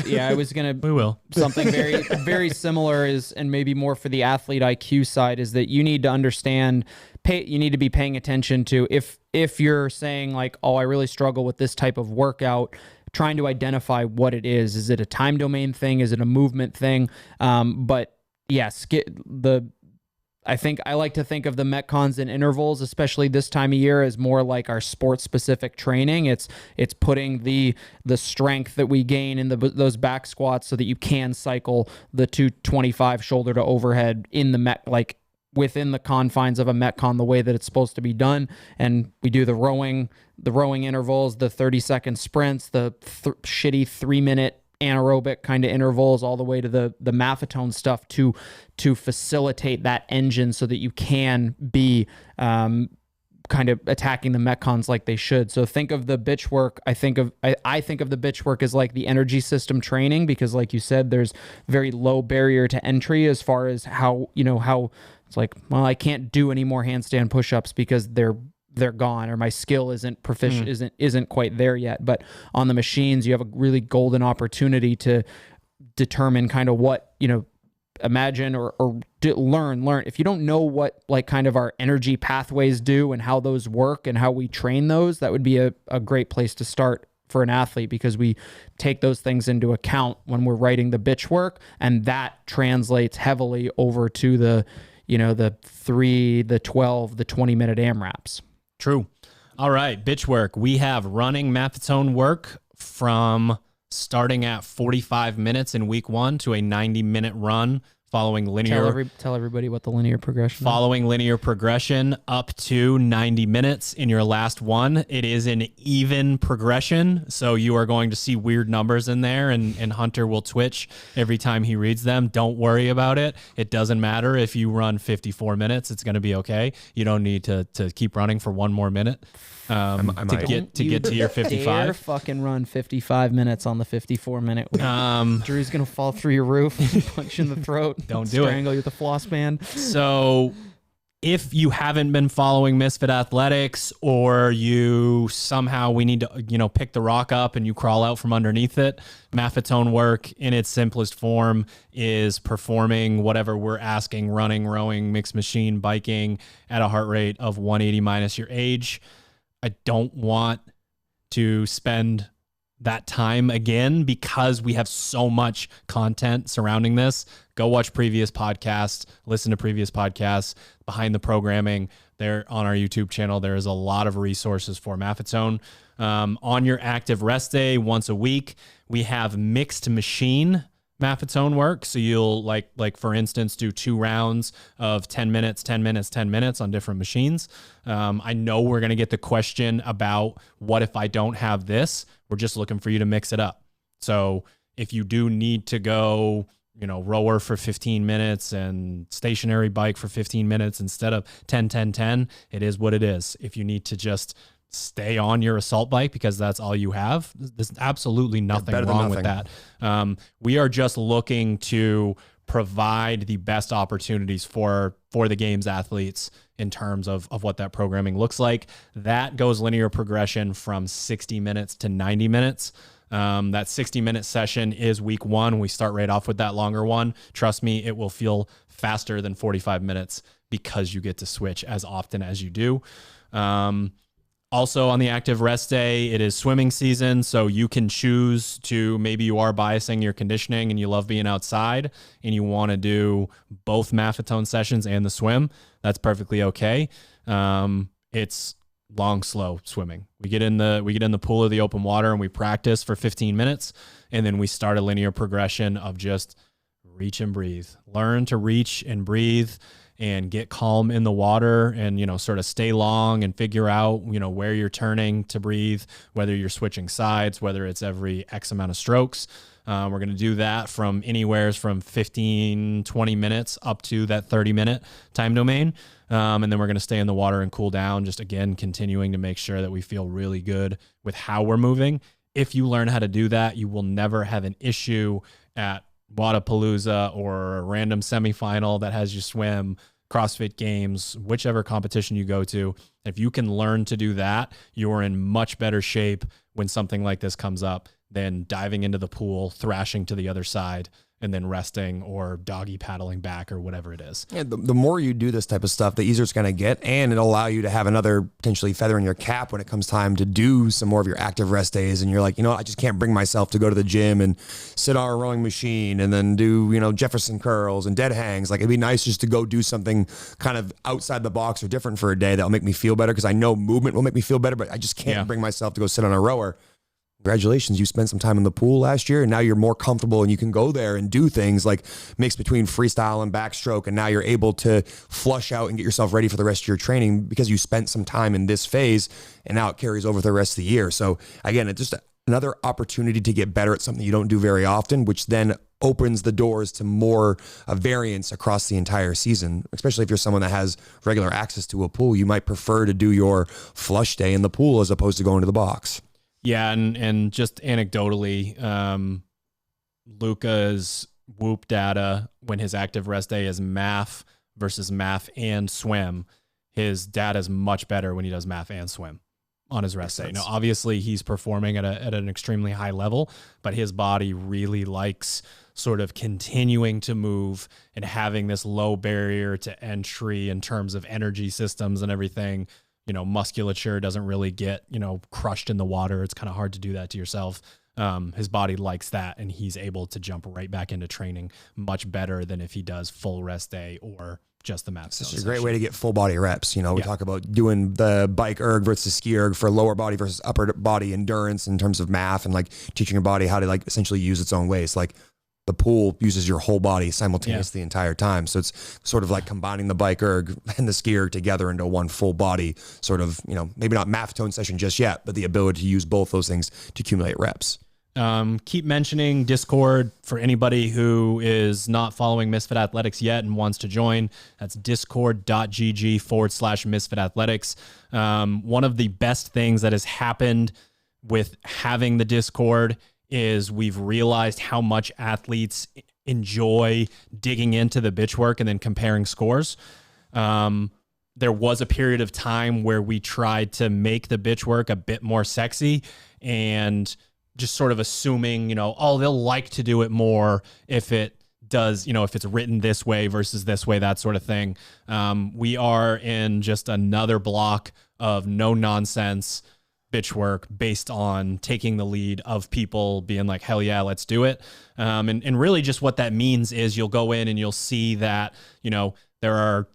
We will. Something very, very similar is, and maybe more for the athlete IQ side, is that you need to understand. You need to be paying attention to if you're saying, like, oh, I really struggle with this type of workout, trying to identify what it is. Is it a time domain thing? Is it a movement thing? But yes, I think I like to think of the Metcons and intervals, especially this time of year, as more like our sport-specific training. It's putting the strength that we gain in those back squats so that you can cycle the 225 shoulder to overhead in the within the confines of a Metcon the way that it's supposed to be done. And we do the rowing intervals, the 30-second sprints, the shitty 3-minute anaerobic kind of intervals, all the way to the maffetone stuff to facilitate that engine so that you can be kind of attacking the Metcons like they should. So think of the bitch work. I think of the bitch work as like the energy system training, because like you said, there's very low barrier to entry as far as how it's like, well, I can't do any more handstand push-ups because they're gone, or my skill isn't proficient, isn't quite there yet. But on the machines, you have a really golden opportunity to determine kind of what, imagine or learn. If you don't know what like kind of our energy pathways do and how those work and how we train those, that would be a great place to start for an athlete, because we take those things into account when we're writing the bitch work, and that translates heavily over to the 3, the 12, the 20-minute AMRAPs. True. All right, bitch work. We have running maffetone work from starting at 45 minutes in week 1 to a 90-minute run following linear. Tell everybody what the linear progression following is. Linear progression up to 90 minutes in your last one. It is an even progression, so you are going to see weird numbers in there, and Hunter will twitch every time he reads them. Don't worry about it. It doesn't matter if you run 54 minutes. It's going to be okay. You don't need to keep running for one more minute to get to your 55. Dare fucking run 55 minutes on the 54-minute. Drew's going to fall through your roof and punch you in the throat. Don't do it. Strangle you with a floss band. So If you haven't been following Misfit Athletics, or we need to, pick the rock up and you crawl out from underneath it, Maffetone work in its simplest form is performing whatever we're asking: running, rowing, mixed machine, biking at a heart rate of 180 minus your age. I don't want to spend that time again because we have so much content surrounding this. Go watch previous podcasts, listen to previous podcasts behind the programming there on our YouTube channel. There is a lot of resources for Maffetone. On your active rest day once a week, we have mixed machine Maffetone work. So you'll like for instance, do 2 rounds of 10 minutes, 10 minutes, 10 minutes on different machines. I know we're going to get the question about what if I don't have this? We're just looking for you to mix it up. So if you do need to go, rower for 15 minutes and stationary bike for 15 minutes instead of 10, 10, 10, it is what it is. If you need to just stay on your assault bike because that's all you have, there's absolutely nothing wrong with that. We are just looking to provide the best opportunities for the games athletes in terms of what that programming looks like. That goes linear progression from 60 minutes to 90 minutes. That 60-minute session is week 1. We start right off with that longer one. Trust me, it will feel faster than 45 minutes because you get to switch as often as you do. Also on the active rest day, it is swimming season. So you can choose to, maybe you are biasing your conditioning and you love being outside and you want to do both Maffetone sessions and the swim. That's perfectly okay. It's long, slow swimming. We get in the pool of the open water and we practice for 15 minutes. And then we start a linear progression of just reach and breathe. Learn to reach and breathe and get calm in the water and, sort of stay long and figure out, where you're turning to breathe, whether you're switching sides, whether it's every X amount of strokes. We're going to do that from anywhere from 15, 20 minutes up to that 30-minute time domain. And then we're going to stay in the water and cool down, just again, continuing to make sure that we feel really good with how we're moving. If you learn how to do that, you will never have an issue at Wadapalooza or a random semifinal that has you swim, CrossFit Games, whichever competition you go to. If you can learn to do that, you're in much better shape when something like this comes up than diving into the pool, thrashing to the other side, and then resting or doggy paddling back or whatever it is. Yeah, the more you do this type of stuff, the easier it's going to get, and it'll allow you to have another potentially feather in your cap when it comes time to do some more of your active rest days. And you're like, I just can't bring myself to go to the gym and sit on a rowing machine and then do, Jefferson curls and dead hangs. Like, it'd be nice just to go do something kind of outside the box or different for a day that'll make me feel better, because I know movement will make me feel better, but I just can't bring myself to go sit on a rower. Congratulations, you spent some time in the pool last year and now you're more comfortable and you can go there and do things like mix between freestyle and backstroke, and now you're able to flush out and get yourself ready for the rest of your training because you spent some time in this phase, and now it carries over the rest of the year. So again, it's just another opportunity to get better at something you don't do very often, which then opens the doors to more variance across the entire season. Especially if you're someone that has regular access to a pool, you might prefer to do your flush day in the pool as opposed to going to the box. Yeah, and just anecdotally, Luca's Whoop data when his active rest day is MAF versus MAF and swim, his data is much better when he does MAF and swim on his rest day. Now, obviously, he's performing at an extremely high level, but his body really likes sort of continuing to move and having this low barrier to entry in terms of energy systems and everything. Musculature doesn't really get, crushed in the water. It's kind of hard to do that to yourself. His body likes that, and he's able to jump right back into training much better than if he does full rest day or just the MAF. It's a great way to get full body reps. We talk about doing the bike erg versus ski erg for lower body versus upper body endurance in terms of MAF, and like teaching your body how to like essentially use its own ways. Like, the pool uses your whole body simultaneously the entire time. So it's sort of like combining the bike erg and the ski erg together into one full body sort of, maybe not Maffetone session just yet, but the ability to use both those things to accumulate reps. Keep mentioning Discord for anybody who is not following Misfit Athletics yet and wants to join. That's discord.gg/Misfit Athletics. One of the best things that has happened with having the Discord is we've realized how much athletes enjoy digging into the bitch work and then comparing scores. there was a period of time where we tried to make the bitch work a bit more sexy and just sort of assuming, oh, they'll like to do it more if it does, if it's written this way versus this way, that sort of thing. We are in just another block of no nonsense bitch work based on taking the lead of people being like, hell yeah, let's do it. And really just what that means is you'll go in and you'll see that, there are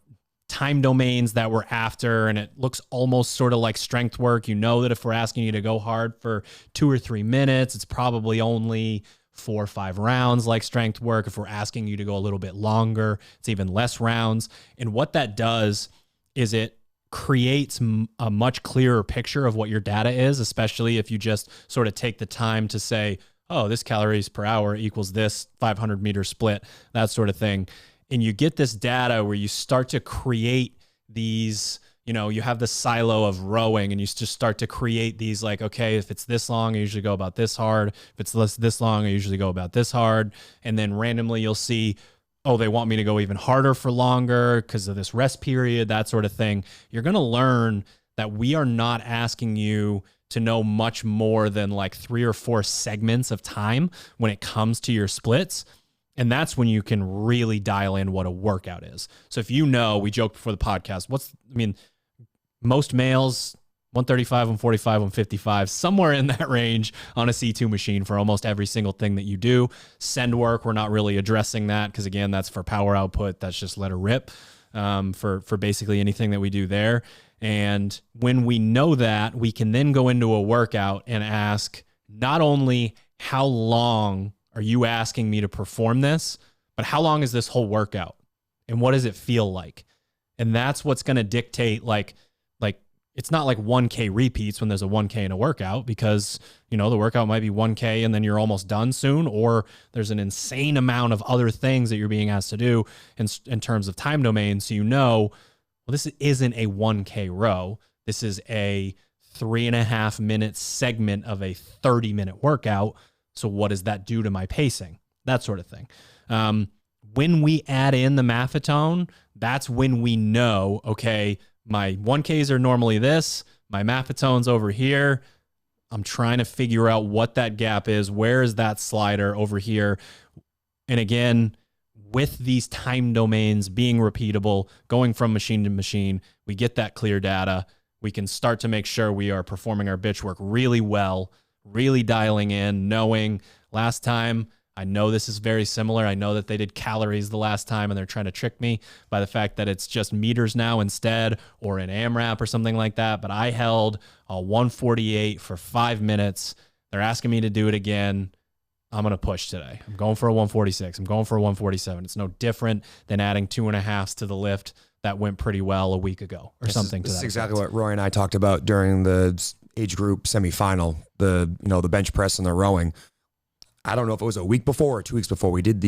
time domains that we're after, and it looks almost sort of like strength work. You know that if we're asking you to go hard for 2 or 3 minutes, it's probably only 4 or 5 rounds like strength work. If we're asking you to go a little bit longer, it's even less rounds. And what that does is it creates a much clearer picture of what your data is, especially if you just sort of take the time to say, oh, this calories per hour equals this 500 meter split, that sort of thing. And you get this data where you start to create these, you have the silo of rowing, and you just start to create these like, okay, if it's this long, I usually go about this hard. If it's this long, I usually go about this hard. And then randomly you'll see, oh, they want me to go even harder for longer because of this rest period, that sort of thing. You're going to learn that we are not asking you to know much more than like 3 or 4 segments of time when it comes to your splits. And that's when you can really dial in what a workout is. So if we joked before the podcast, most males, 135, 145, 155, somewhere in that range on a C2 machine for almost every single thing that you do. Send work, we're not really addressing that because, again, that's for power output. That's just let her rip for basically anything that we do there. And when we know that, we can then go into a workout and ask not only how long are you asking me to perform this, but how long is this whole workout? And what does it feel like? And that's what's going to dictate like it's not like 1K repeats when there's a 1K in a workout, because, the workout might be 1K and then you're almost done soon, or there's an insane amount of other things that you're being asked to do in terms of time domains. So, well, this isn't a 1K row. This is a 3.5 minute segment of a 30-minute workout. So what does that do to my pacing? That sort of thing. When we add in the maffetone, that's when we know, okay, my 1Ks are normally this, my maffetone's over here. I'm trying to figure out what that gap is. Where is that slider over here? And again, with these time domains being repeatable, going from machine to machine, we get that clear data. We can start to make sure we are performing our bitch work really well, really dialing in, knowing last time, I know this is very similar. I know that they did calories the last time and they're trying to trick me by the fact that it's just meters now instead, or an AMRAP or something like that. But I held a 148 for 5 minutes. They're asking me to do it again. I'm going to push today. I'm going for a 146. I'm going for a 147. It's no different than adding 2.5s to the lift that went pretty well a week ago or something. This is exactly what Roy and I talked about during the age group semifinal, the bench press and the rowing. I don't know if it was a week before or 2 weeks before, we did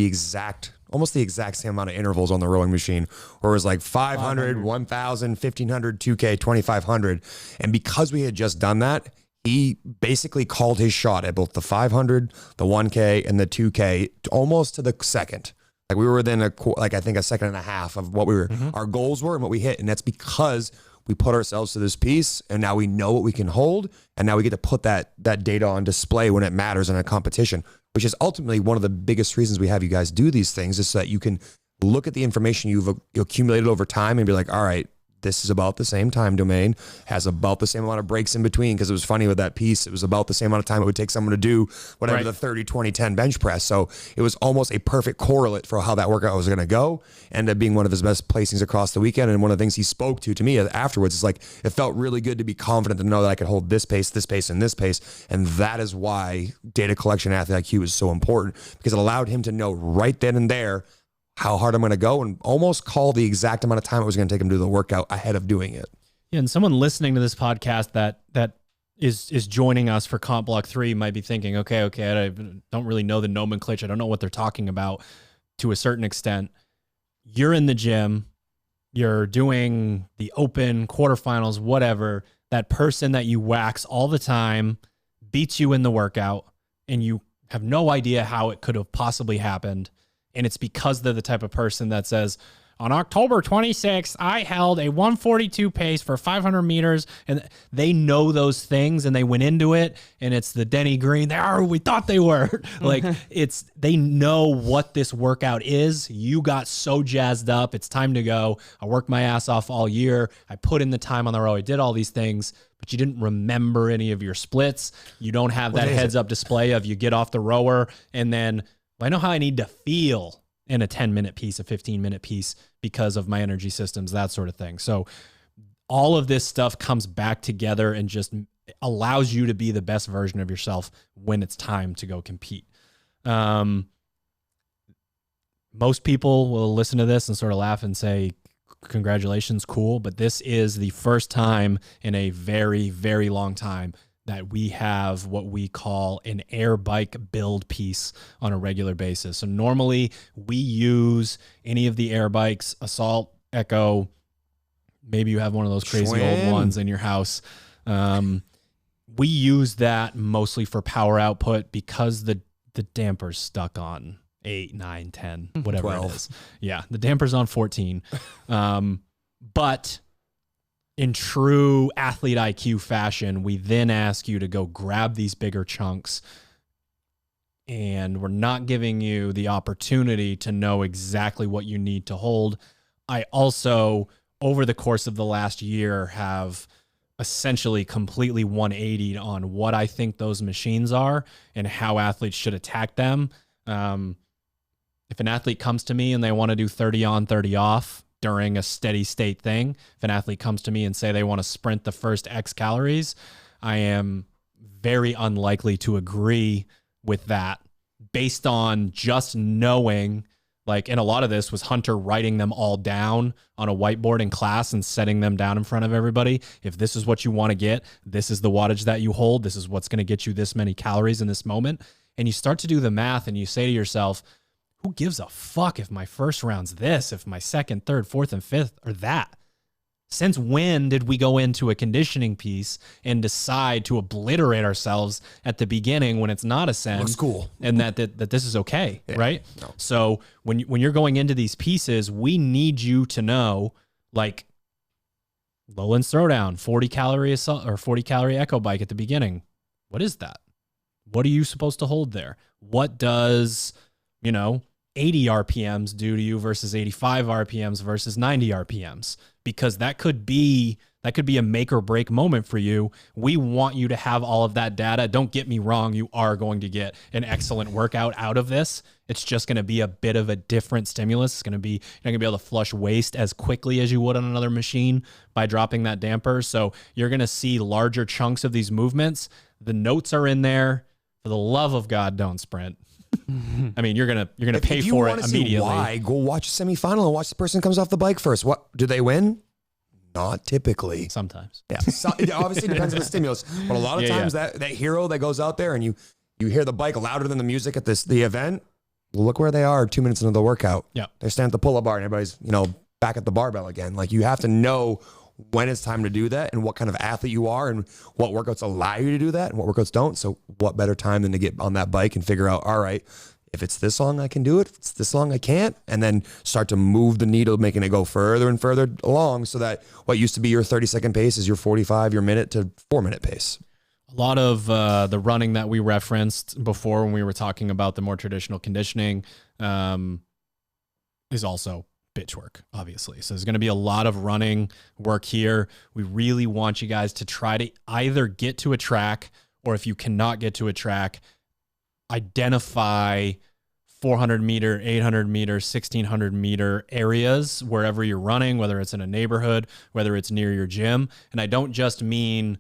almost the exact same amount of intervals on the rowing machine, where it was like 500, 1,000, 1,500, 2K, 2,500. And because we had just done that, he basically called his shot at both the 500, the 1K, and the 2K almost to the second. Like we were within I think a second and a half of what our goals were and what we hit. And that's because we put ourselves to this piece, and now we know what we can hold, and now we get to put that data on display when it matters in a competition, which is ultimately one of the biggest reasons we have you guys do these things, is so that you can look at the information you've accumulated over time and be like, all right, this is about the same time domain, has about the same amount of breaks in between, because it was funny with that piece. It was about the same amount of time it would take someone to do whatever the 30, 20, 10 bench press. So it was almost a perfect correlate for how that workout was going to go. Ended up being one of his best placings across the weekend. And one of the things he spoke to me afterwards is like, it felt really good to be confident to know that I could hold this pace, and this pace. And that is why data collection athlete IQ is so important, because it allowed him to know right then and there how hard I'm going to go and almost call the exact amount of time it was going to take him to do the workout ahead of doing it. Yeah, and someone listening to this podcast that is joining us for Comp Block 3 might be thinking, okay, I don't really know the nomenclature. I don't know what they're talking about to a certain extent. You're in the gym, you're doing the open, quarterfinals, whatever. That person that you wax all the time beats you in the workout, and you have no idea how it could have possibly happened. And it's because they're the type of person that says, on October 26th, I held a 142 pace for 500 meters. And they know those things and they went into it. And it's the Denny Green. They are who we thought they were. Like they know what this workout is. You got so jazzed up. It's time to go. I worked my ass off all year. I put in the time on the row. I did all these things, but you didn't remember any of your splits. You don't have that heads up display of you get off the rower and then I know how I need to feel in a 10-minute piece, a 15-minute piece because of my energy systems, that sort of thing. So all of this stuff comes back together and just allows you to be the best version of yourself when it's time to go compete. Most people will listen to this and sort of laugh and say, congratulations, cool. But this is the first time in a very, very long time that we have what we call an air bike build piece on a regular basis. So normally we use any of the air bikes, Assault, Echo, maybe you have one of those crazy old ones in your house. We use that mostly for power output because the damper's stuck on 8, 9, 10, whatever 12. it is. Yeah, the damper's on 14. But in true athlete IQ fashion, we then ask you to go grab these bigger chunks, and we're not giving you the opportunity to know exactly what you need to hold. I also, over the course of the last year, have essentially completely 180'd on what I think those machines are and how athletes should attack them. If an athlete comes to me and they want to do 30 on, 30 off, during a steady state thing, if an athlete comes to me and say they want to sprint the first X calories, I am very unlikely to agree with that based on just knowing, like, and a lot of this was Hunter writing them all down on a whiteboard in class and setting them down in front of everybody. If this is what you want to get, this is the wattage that you hold. This is what's going to get you this many calories in this moment. And you start to do the math and you say to yourself, who gives a fuck if my first round's this, if my second, third, fourth, and fifth are that? Since when did we go into a conditioning piece and decide to obliterate ourselves at the beginning when it's not a sen? Looks cool. And that this is okay, right? No. So when you're going into these pieces, we need you to know, like, Lowlands Throwdown, 40 calorie assault or 40 calorie echo bike at the beginning. What is that? What are you supposed to hold there? What does, 80 RPMs do to you versus 85 RPMs versus 90 RPMs? Because that could be a make or break moment for you. We want you to have all of that data. Don't get me wrong. You are going to get an excellent workout out of this. It's just going to be a bit of a different stimulus. It's going to be, you're not going to be able to flush waste as quickly as you would on another machine by dropping that damper. So you're going to see larger chunks of these movements. The notes are in there. For the love of God, don't sprint. I mean, you're gonna pay for it immediately. Why? Go watch a semifinal and watch the person who comes off the bike first. What do they win? Not typically. Sometimes. Yeah. So, it obviously depends on the stimulus, but a lot of times that hero that goes out there and you hear the bike louder than the music at the event. Look where they are 2 minutes into the workout. Yeah, they're standing at the pull-up bar and everybody's back at the barbell again. Like, you have to know when it's time to do that and what kind of athlete you are and what workouts allow you to do that and what workouts don't. So what better time than to get on that bike and figure out, all right, if it's this long, I can do it. If it's this long, I can't. And then start to move the needle, making it go further and further along so that what used to be your 30-second pace is your 45, your minute to 4-minute pace. A lot of the running that we referenced before when we were talking about the more traditional conditioning is also bitch work, obviously. So there's going to be a lot of running work here. We really want you guys to try to either get to a track, or if you cannot get to a track, identify 400 meter, 800 meter, 1600 meter areas wherever you're running, whether it's in a neighborhood, whether it's near your gym. And I don't just mean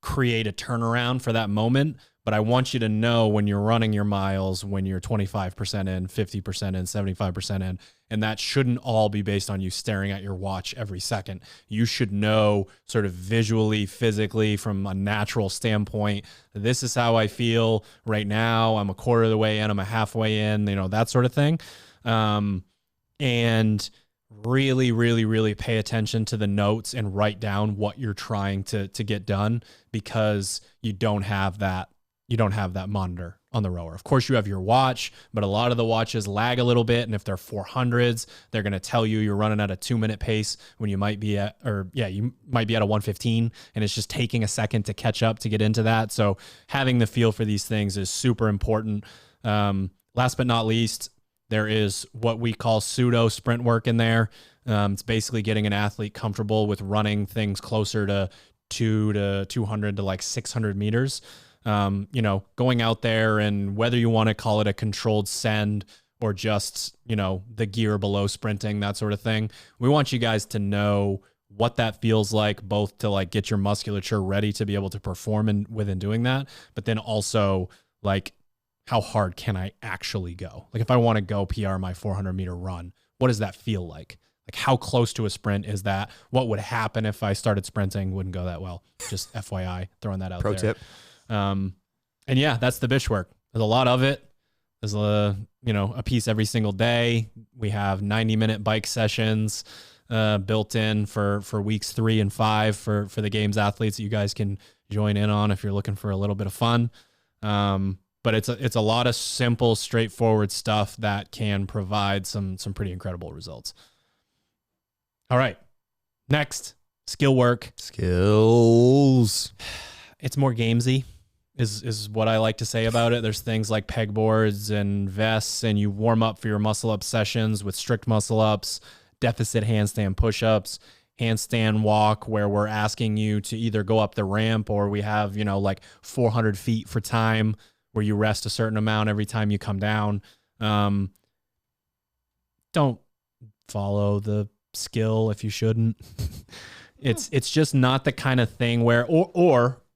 create a turnaround for that moment, but I want you to know when you're running your miles, when you're 25% in, 50% in, 75% in, and that shouldn't all be based on you staring at your watch every second. You should know sort of visually, physically, from a natural standpoint, this is how I feel right now. I'm a quarter of the way in, I'm a halfway in, that sort of thing. And really, really, really pay attention to the notes and write down what you're trying to get done, because you don't have that you don't have that monitor on the rower. Of course, you have your watch, but a lot of the watches lag a little bit. And if they're 400s, they're going to tell you you're running at a 2-minute pace when you might be at, you might be at a 115, and it's just taking a second to catch up to get into that. So having the feel for these things is super important. Last but not least, there is what we call pseudo sprint work in there. It's basically getting an athlete comfortable with running things closer to 200 to like 600 meters. Going out there, and whether you want to call it a controlled send or just, the gear below sprinting, that sort of thing. We want you guys to know what that feels like, both to like get your musculature ready to be able to perform within doing that, but then also like, how hard can I actually go? Like if I want to go PR my 400 meter run, what does that feel like? Like how close to a sprint is that? What would happen if I started sprinting? Wouldn't go that well. Just FYI, throwing that out there. Pro tip. And yeah, that's the bitch work. There's a lot of it. There's a piece every single day. We have 90-minute bike sessions built in for weeks 3 and 5 for the games athletes that you guys can join in on if you're looking for a little bit of fun. But it's a lot of simple, straightforward stuff that can provide some pretty incredible results. All right. Next, skill work. Skills. It's more gamesy is what I like to say about it. There's things like pegboards and vests, and you warm up for your muscle up sessions with strict muscle ups, deficit handstand push-ups, handstand walk, where we're asking you to either go up the ramp, or we have, like 400 feet for time where you rest a certain amount every time you come down. Don't follow the skill if you shouldn't. It's just not the kind of thing where,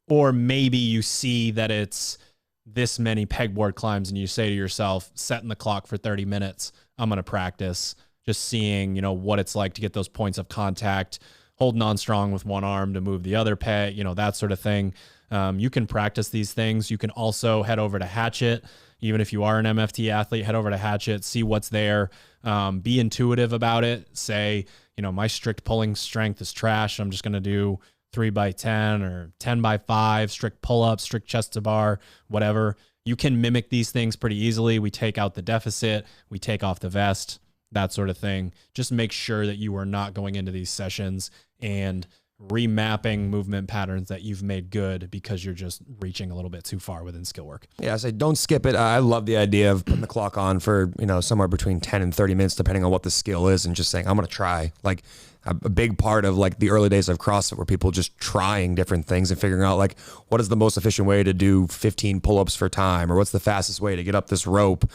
or maybe you see that it's this many pegboard climbs and you say to yourself, setting the clock for 30 minutes, I'm going to practice just seeing, what it's like to get those points of contact, holding on strong with one arm to move the other peg, that sort of thing. You can practice these things. You can also head over to Hatchet. Even if you are an MFT athlete, head over to Hatchet, see what's there, be intuitive about it. Say, my strict pulling strength is trash. I'm just going to do 3x10 or 10x5, strict pull-ups, strict chest to bar, whatever. You can mimic these things pretty easily. We take out the deficit, we take off the vest, that sort of thing. Just make sure that you are not going into these sessions and remapping movement patterns that you've made good because you're just reaching a little bit too far within skill work. Yeah, I say don't skip it. I love the idea of putting the clock on for, somewhere between 10 and 30 minutes, depending on what the skill is, and just saying, I'm going to try. Like a big part of like the early days of CrossFit were people just trying different things and figuring out like, what is the most efficient way to do 15 pull-ups for time, or what's the fastest way to get up this rope,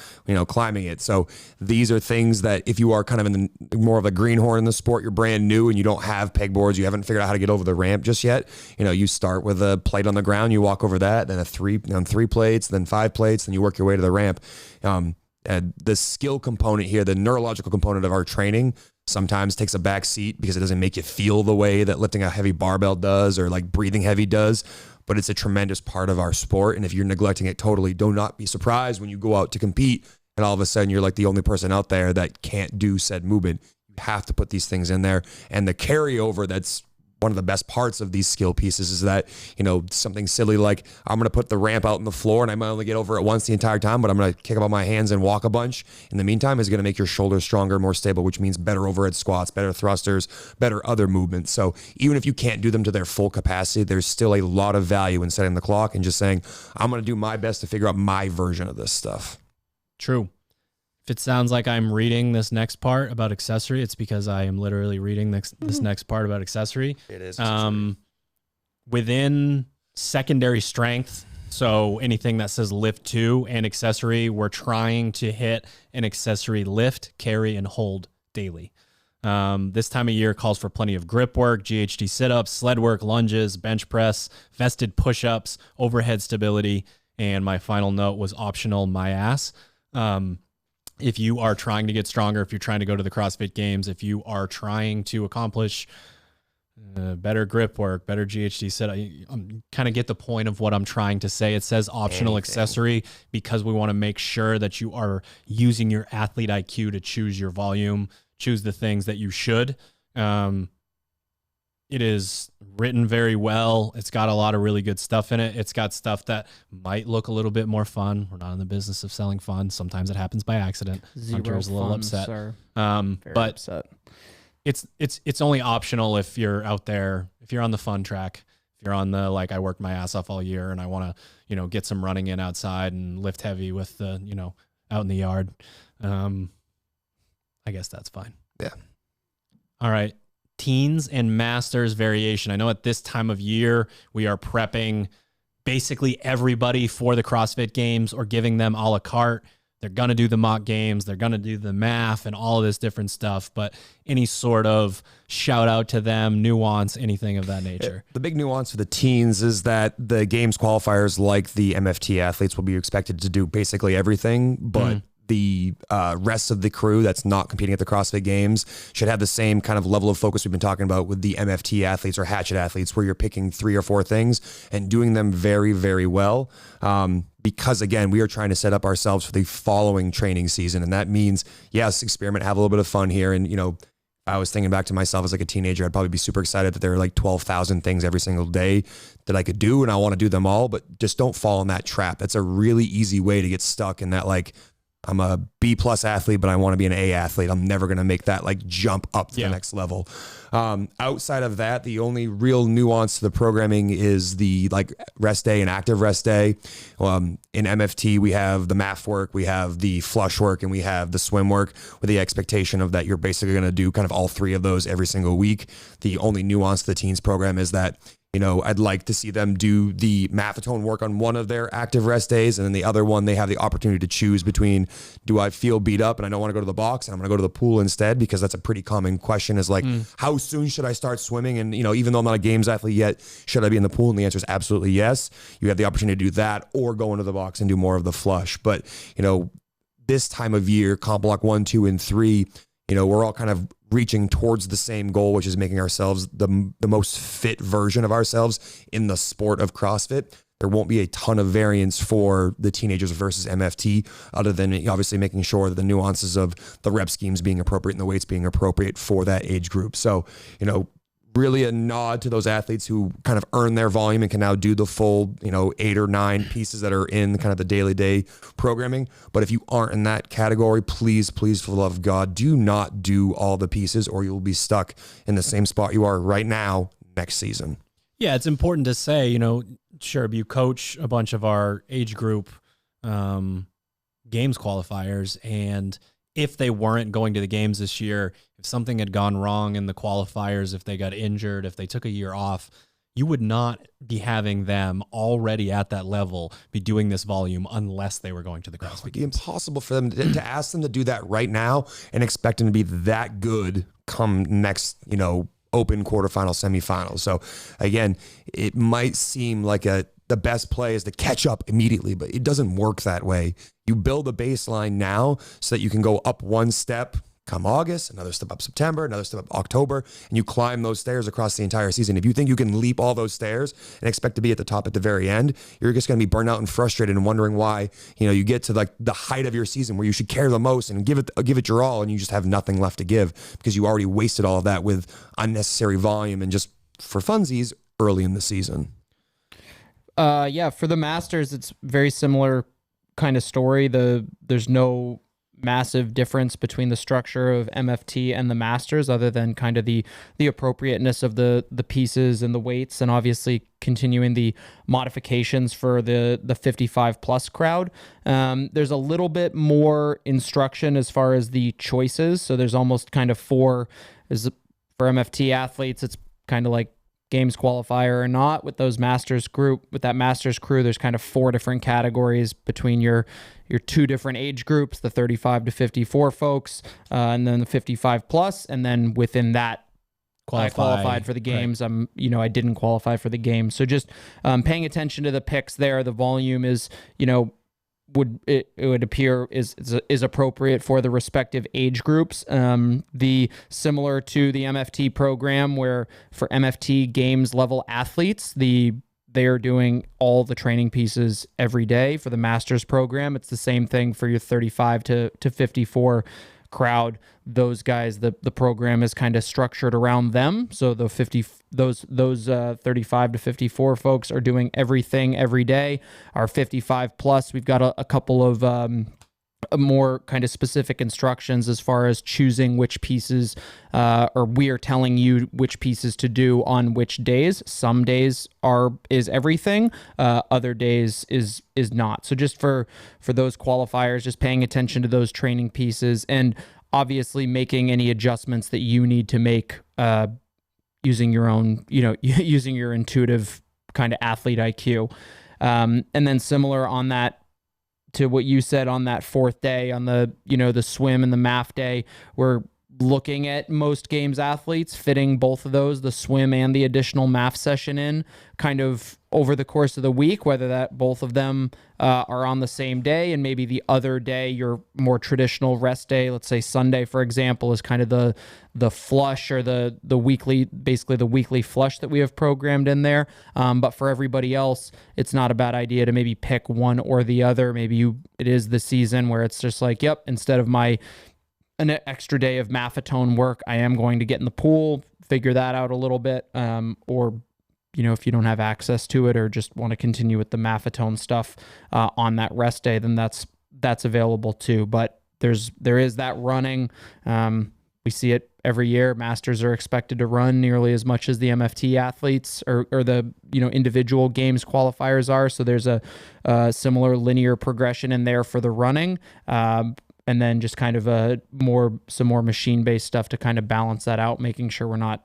climbing it. So these are things that if you are kind of in the more of a greenhorn in the sport, you're brand new and you don't have pegboards, you haven't figured out how to get over the ramp just yet. You start with a plate on the ground, you walk over that, then three plates, then 5 plates, then you work your way to the ramp. The skill component here, the neurological component of our training, sometimes takes a back seat because it doesn't make you feel the way that lifting a heavy barbell does, or like breathing heavy does, but it's a tremendous part of our sport. And if you're neglecting it totally, do not be surprised when you go out to compete and all of a sudden you're like the only person out there that can't do said movement. You have to put these things in there. And the carryover, that's one of the best parts of these skill pieces, is that, something silly like I'm going to put the ramp out on the floor and I might only get over it once the entire time, but I'm going to kick up on my hands and walk a bunch. In the meantime, is going to make your shoulders stronger, more stable, which means better overhead squats, better thrusters, better other movements. So even if you can't do them to their full capacity, there's still a lot of value in setting the clock and just saying, I'm going to do my best to figure out my version of this stuff. True. If it sounds like I'm reading this next part about accessory, it's because I am literally reading this next part about accessory. It is. Within secondary strength, so anything that says lift 2 and accessory, we're trying to hit an accessory lift, carry, and hold daily. This time of year calls for plenty of grip work, GHD sit-ups, sled work, lunges, bench press, vested push-ups, overhead stability, and my final note was optional, my ass. If you are trying to get stronger, if you're trying to go to the CrossFit Games, if you are trying to accomplish better grip work, better GHD set, I'm kind of get the point of what I'm trying to say. It says optional accessory because we want to make sure that you are using your athlete IQ to choose your volume, choose the things that you should. It is written very well. It's got a lot of really good stuff in it. It's got stuff that might look a little bit more fun. We're not in the business of selling fun. Sometimes it happens by accident. Hunter is a little upset. But upset. It's only optional if you're out there, if you're on the fun track, if you're on the, like, I worked my ass off all year and I want to, get some running in outside and lift heavy with the, out in the yard. I guess that's fine. Yeah. All right. Teens and masters variation. I know at this time of year, we are prepping basically everybody for the CrossFit games or giving them a la carte. They're going to do the mock games. They're going to do the math and all of this different stuff. But any sort of shout out to them, nuance, anything of that nature. The big nuance for the teens is that the games qualifiers, like the MFT athletes, will be expected to do basically everything, but the rest of the crew that's not competing at the CrossFit Games should have the same kind of level of focus we've been talking about with the MFT athletes or hatchet athletes, where you're picking 3 or 4 things and doing them very, very well. Because again, we are trying to set up ourselves for the following training season. And that means, yes, experiment, have a little bit of fun here. And, I was thinking back to myself as like a teenager, I'd probably be super excited that there are like 12,000 things every single day that I could do. And I want to do them all, but just don't fall in that trap. That's a really easy way to get stuck in that, like, I'm a B+ athlete, but I want to be an A athlete. I'm never going to make that like jump up to the next level. Outside of that, the only real nuance to the programming is the like rest day and active rest day. In MFT, we have the math work, we have the flush work, and we have the swim work, with the expectation of that you're basically going to do kind of all 3 of those every single week. The only nuance to the teens program is that I'd like to see them do the mathatone work on one of their active rest days, and then the other one, they have the opportunity to choose between, do I feel beat up and I don't want to go to the box and I'm going to go to the pool instead? Because that's a pretty common question, is like, how soon should I start swimming? And, even though I'm not a games athlete yet, should I be in the pool? And the answer is absolutely yes. You have the opportunity to do that or go into the box and do more of the flush. But, this time of year, comp block 1, 2, and 3, we're all kind of reaching towards the same goal, which is making ourselves the most fit version of ourselves in the sport of CrossFit. There won't be a ton of variance for the teenagers versus MFT, other than obviously making sure that the nuances of the rep schemes being appropriate and the weights being appropriate for that age group. So, really a nod to those athletes who kind of earn their volume and can now do the full, 8 or 9 pieces that are in kind of the daily day programming. But if you aren't in that category, please, for the love of God, do not do all the pieces, or you'll be stuck in the same spot you are right now next season. Yeah, it's important to say, Sherb, you coach a bunch of our age group games qualifiers, and if they weren't going to the games this year, if something had gone wrong in the qualifiers, if they got injured, if they took a year off, you would not be having them already at that level be doing this volume unless they were going to the CrossFit Games. It'd be impossible for them to ask them to do that right now and expect them to be that good come next, open quarterfinal, semifinal. So again, it might seem like the best play is to catch up immediately, but it doesn't work that way. You build a baseline now so that you can go up one step come August, another step up September, another step up October, and you climb those stairs across the entire season. If you think you can leap all those stairs and expect to be at the top at the very end, you're just going to be burnt out and frustrated and wondering why, you get to like the height of your season where you should care the most and give it your all, and you just have nothing left to give because you already wasted all of that with unnecessary volume and just for funsies early in the season. For the Masters, it's very similar kind of story. There's no massive difference between the structure of MFT and the Masters, other than kind of the appropriateness of the pieces and the weights, and obviously continuing the modifications for the 55 plus crowd. There's a little bit more instruction as far as the choices. So there's almost kind of 4, for MFT athletes, it's kind of like games qualifier or not. With those Masters group, with that Masters crew, there's kind of 4 different categories between your 2 different age groups, the 35 to 54 folks, and then the 55 plus, and then within that, I qualified for the games. Right. I didn't qualify for the games. So just paying attention to the picks there. The volume is, it would appear is appropriate for the respective age groups. The similar to the MFT program, where for MFT games level athletes, they are doing all the training pieces every day. For the Masters program, it's the same thing for your 35 to 54 crowd, those guys, the program is kind of structured around them. So the 35 to 54 folks are doing everything every day. Our 55 plus, we've got a couple of more kind of specific instructions as far as choosing which pieces, or we are telling you which pieces to do on which days. Some days is everything, other days is not. So just for those qualifiers, just paying attention to those training pieces, and obviously making any adjustments that you need to make using your own, using your intuitive kind of athlete IQ. And then similar on that, to what you said on that fourth day, on the, the swim and the MAF day, we're looking at most games athletes fitting both of those, the swim and the additional MAF session, in kind of over the course of the week, whether that both of them are on the same day, and maybe the other day, your more traditional rest day, let's say Sunday, for example, is kind of the flush, or the weekly, basically the weekly flush that we have programmed in there. But for everybody else, it's not a bad idea to maybe pick one or the other. Maybe it is the season where it's just like, yep, instead of an extra day of maffetone work, I am going to get in the pool, figure that out a little bit, or if you don't have access to it, or just want to continue with the maffetone stuff on that rest day, then that's available too. But there is that running. We see it every year. Masters are expected to run nearly as much as the MFT athletes or the individual games qualifiers are. So there's a similar linear progression in there for the running. And then just kind of some more machine-based stuff to kind of balance that out, making sure we're not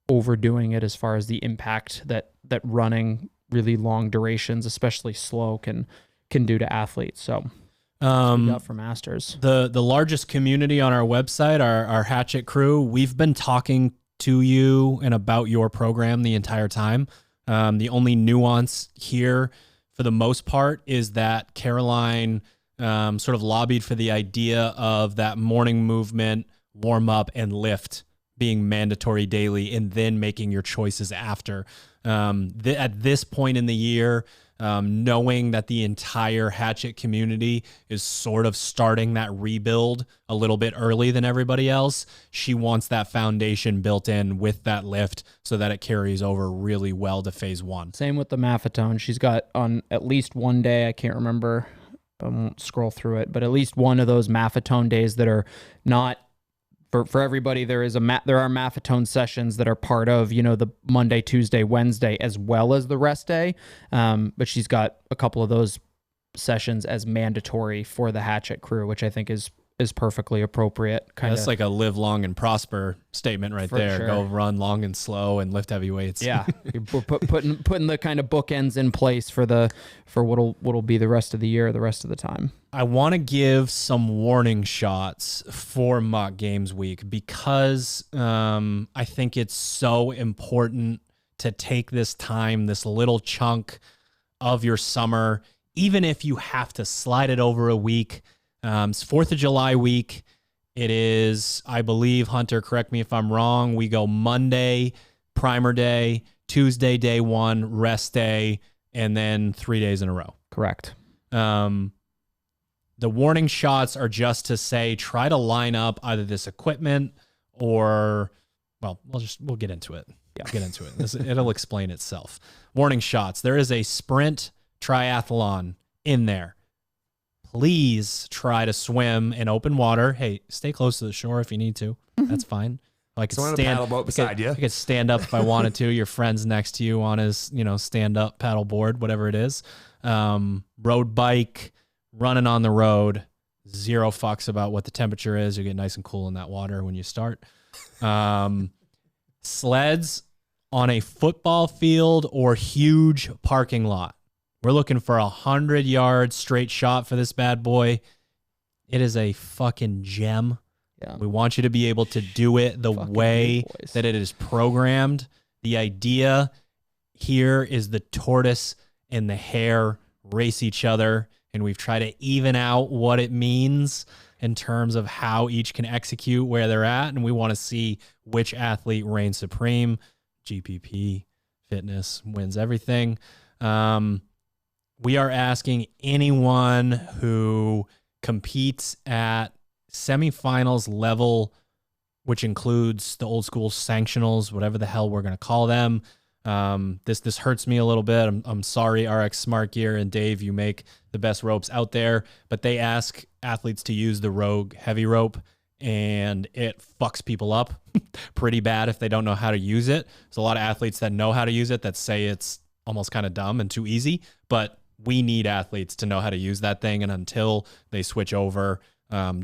overdoing it as far as the impact that running really long durations, especially slow, can do to athletes. So that's what we got for Masters. The largest community on our website, our Hatchet crew, we've been talking to you and about your program the entire time. The only nuance here, for the most part, is that Caroline sort of lobbied for the idea of that morning movement, warm up, and lift being mandatory daily, and then making your choices after. At this point in the year, knowing that the entire Hatchet community is sort of starting that rebuild a little bit early than everybody else, she wants that foundation built in with that lift so that it carries over really well to phase one. Same with the maffetone. She's got on at least one day, I can't remember, I won't scroll through it, but at least one of those maffetone days that are not for everybody. There are maffetone sessions that are part of, the Monday, Tuesday, Wednesday, as well as the rest day. But she's got a couple of those sessions as mandatory for the Hatchet crew, which I think is perfectly appropriate. That's like a live long and prosper statement right there. Sure. Go run long and slow and lift heavy weights. Yeah, we're putting the kind of bookends in place for what'll be the rest of the year, the rest of the time. I want to give some warning shots for Mock Games Week because I think it's so important to take this time, this little chunk of your summer, even if you have to slide it over a week. It's 4th of July week. It is, I believe, Hunter, correct me if I'm wrong, we go Monday, primer day, Tuesday, day one, rest day, and then 3 days in a row. Correct. The warning shots are just to say, try to line up either this equipment or, well, we'll get into it. Yeah, get into it. It'll explain itself. Warning shots. There is a sprint triathlon in there. Please try to swim in open water. Hey, stay close to the shore if you need to. That's fine. I could stand paddle boat beside you. I could stand up if I wanted to. Your friend's next to you on his, stand up paddle board, whatever it is. Road bike, running on the road. Zero fucks about what the temperature is. You get nice and cool in that water when you start. Sleds on a football field or huge parking lot. We're looking for 100-yard straight shot for this bad boy. It is a fucking gem. Yeah. We want you to be able to do it the way that it is programmed. The idea here is the tortoise and the hare race each other, and we've tried to even out what it means in terms of how each can execute where they're at, and we want to see which athlete reigns supreme. GPP fitness wins everything. We are asking anyone who competes at semifinals level, which includes the old school sanctionals, whatever the hell we're going to call them. This hurts me a little bit. I'm sorry, RX Smart Gear and Dave, you make the best ropes out there, but they ask athletes to use the Rogue heavy rope, and it fucks people up pretty bad if they don't know how to use it. There's a lot of athletes that know how to use it that say it's almost kind of dumb and too easy, but we need athletes to know how to use that thing. And until they switch over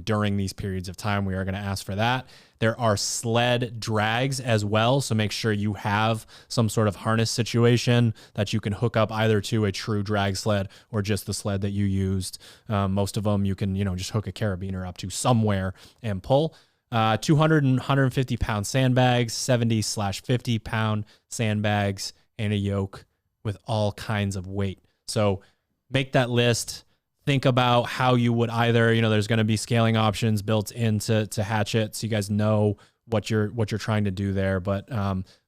during these periods of time, we are going to ask for that. There are sled drags as well, so make sure you have some sort of harness situation that you can hook up either to a true drag sled or just the sled that you used. Most of them you can, just hook a carabiner up to somewhere and pull. 200 and 150 pound sandbags, 70/50 pound sandbags, and a yoke with all kinds of weight. So make that list. Think about how you would either, there's going to be scaling options built into Hatchet, so you guys know what you're trying to do there. But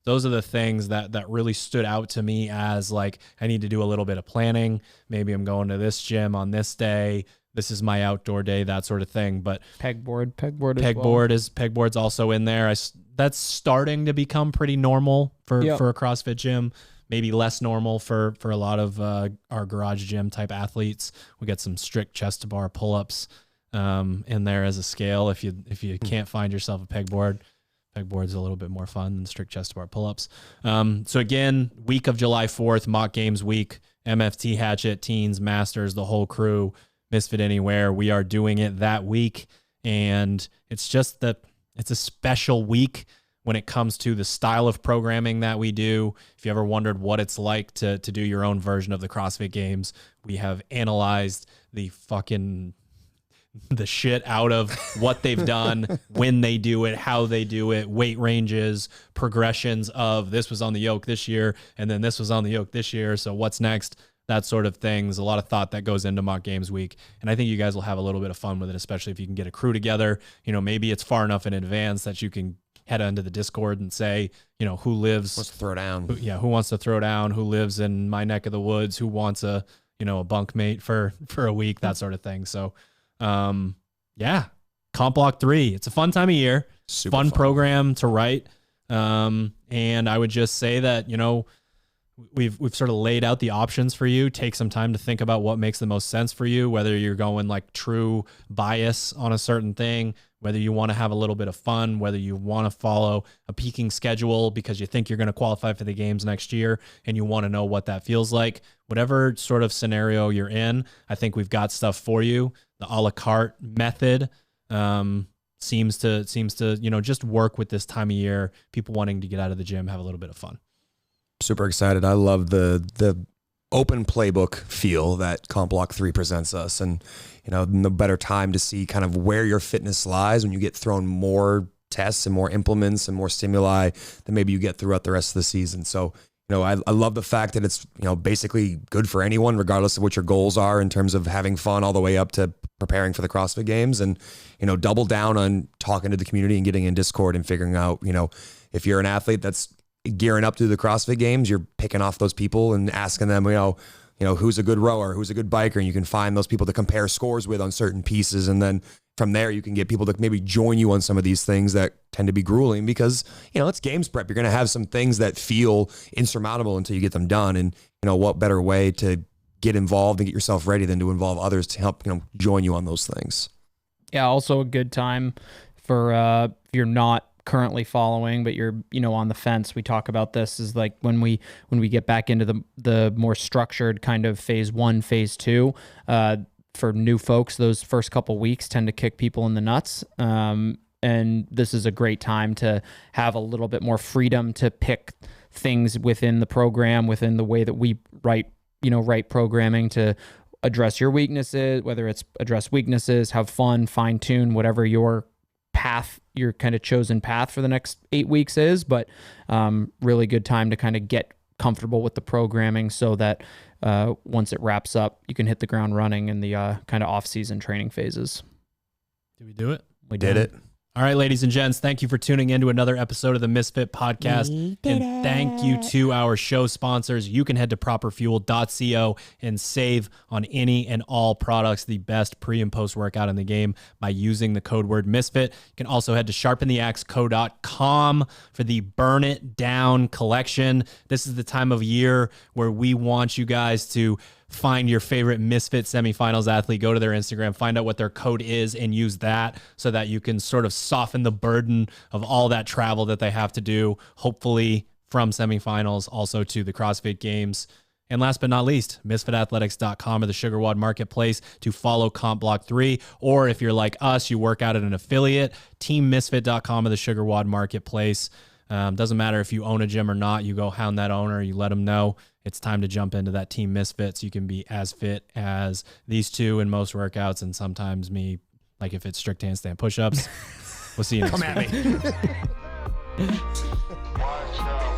those are the things that really stood out to me as like, I need to do a little bit of planning. Maybe I'm going to this gym on this day. This is my outdoor day, that sort of thing. But pegboard's also in there. That's starting to become pretty normal for a CrossFit gym. Maybe less normal for a lot of our garage gym type athletes. We got some strict chest to bar pull-ups in there as a scale. If you can't find yourself a pegboard's a little bit more fun than strict chest to bar pull-ups. So again, week of July 4th, mock games week, MFT, Hatchet, Teens, Masters, the whole crew, Misfit Anywhere. We are doing it that week, and it's a special week when it comes to the style of programming that we do. If you ever wondered what it's like to do your own version of the CrossFit Games, we have analyzed the shit out of what they've done, when they do it, how they do it, weight ranges, progressions of this was on the yoke this year, and then this was on the yoke this year, so what's next? That sort of things. A lot of thought that goes into mock games week. And I think you guys will have a little bit of fun with it, especially if you can get a crew together. Maybe it's far enough in advance that you can head onto the Discord and say, who lives, wants to throw down. Who wants to throw down, who lives in my neck of the woods, who wants a bunk mate for a week, that sort of thing. So, Comp Block 3, it's a fun time of year, Super fun fun program to write. And I would just say that, we've sort of laid out the options for you. Take some time to think about what makes the most sense for you, whether you're going like true bias on a certain thing, whether you want to have a little bit of fun, whether you want to follow a peaking schedule because you think you're going to qualify for the games next year and you want to know what that feels like. Whatever sort of scenario you're in, I think we've got stuff for you. The a la carte method seems to just work with this time of year. People wanting to get out of the gym, have a little bit of fun. Super excited. I love the open playbook feel that Comp Block 3 presents us, and no better time to see kind of where your fitness lies when you get thrown more tests and more implements and more stimuli than maybe you get throughout the rest of the season. So I love the fact that it's basically good for anyone regardless of what your goals are in terms of having fun all the way up to preparing for the CrossFit Games, and double down on talking to the community and getting in Discord and figuring out if you're an athlete that's gearing up to the CrossFit Games, you're picking off those people and asking them, who's a good rower, who's a good biker, and you can find those people to compare scores with on certain pieces. And then from there, you can get people to maybe join you on some of these things that tend to be grueling because, it's games prep. You're going to have some things that feel insurmountable until you get them done. And, what better way to get involved and get yourself ready than to involve others to help, join you on those things. Yeah. Also a good time for, if you're not currently following, but you're on the fence. We talk about this is like when we get back into the more structured kind of phase 1, phase 2. For new folks, those first couple weeks tend to kick people in the nuts. And this is a great time to have a little bit more freedom to pick things within the program, within the way that we write programming to address your weaknesses, whether it's address weaknesses, have fun, fine tune, whatever your path, your kind of chosen path for the next 8 weeks is, but really good time to kind of get comfortable with the programming so that once it wraps up, you can hit the ground running in the kind of off-season training phases. Did we do it? We did it. All right, ladies and gents, thank you for tuning in to another episode of the Misfit Podcast. And thank you to our show sponsors. You can head to properfuel.co and save on any and all products, the best pre and post workout in the game, by using the code word Misfit. You can also head to sharpentheaxeco.com for the Burn It Down collection. This is the time of year where we want you guys to find your favorite Misfit semifinals athlete, go to their Instagram, find out what their code is, and use that so that you can sort of soften the burden of all that travel that they have to do, hopefully from semifinals also to the CrossFit Games. And last but not least, misfitathletics.com or the SugarWOD marketplace to follow Comp Block 3. Or if you're like us, you work out at an affiliate, teammisfit.com or the SugarWOD marketplace. Doesn't matter if you own a gym or not, you go hound that owner, you let them know it's time to jump into that Team Misfit so you can be as fit as these two in most workouts, and sometimes me, like if it's strict handstand push-ups. We'll see you next week. Come at me.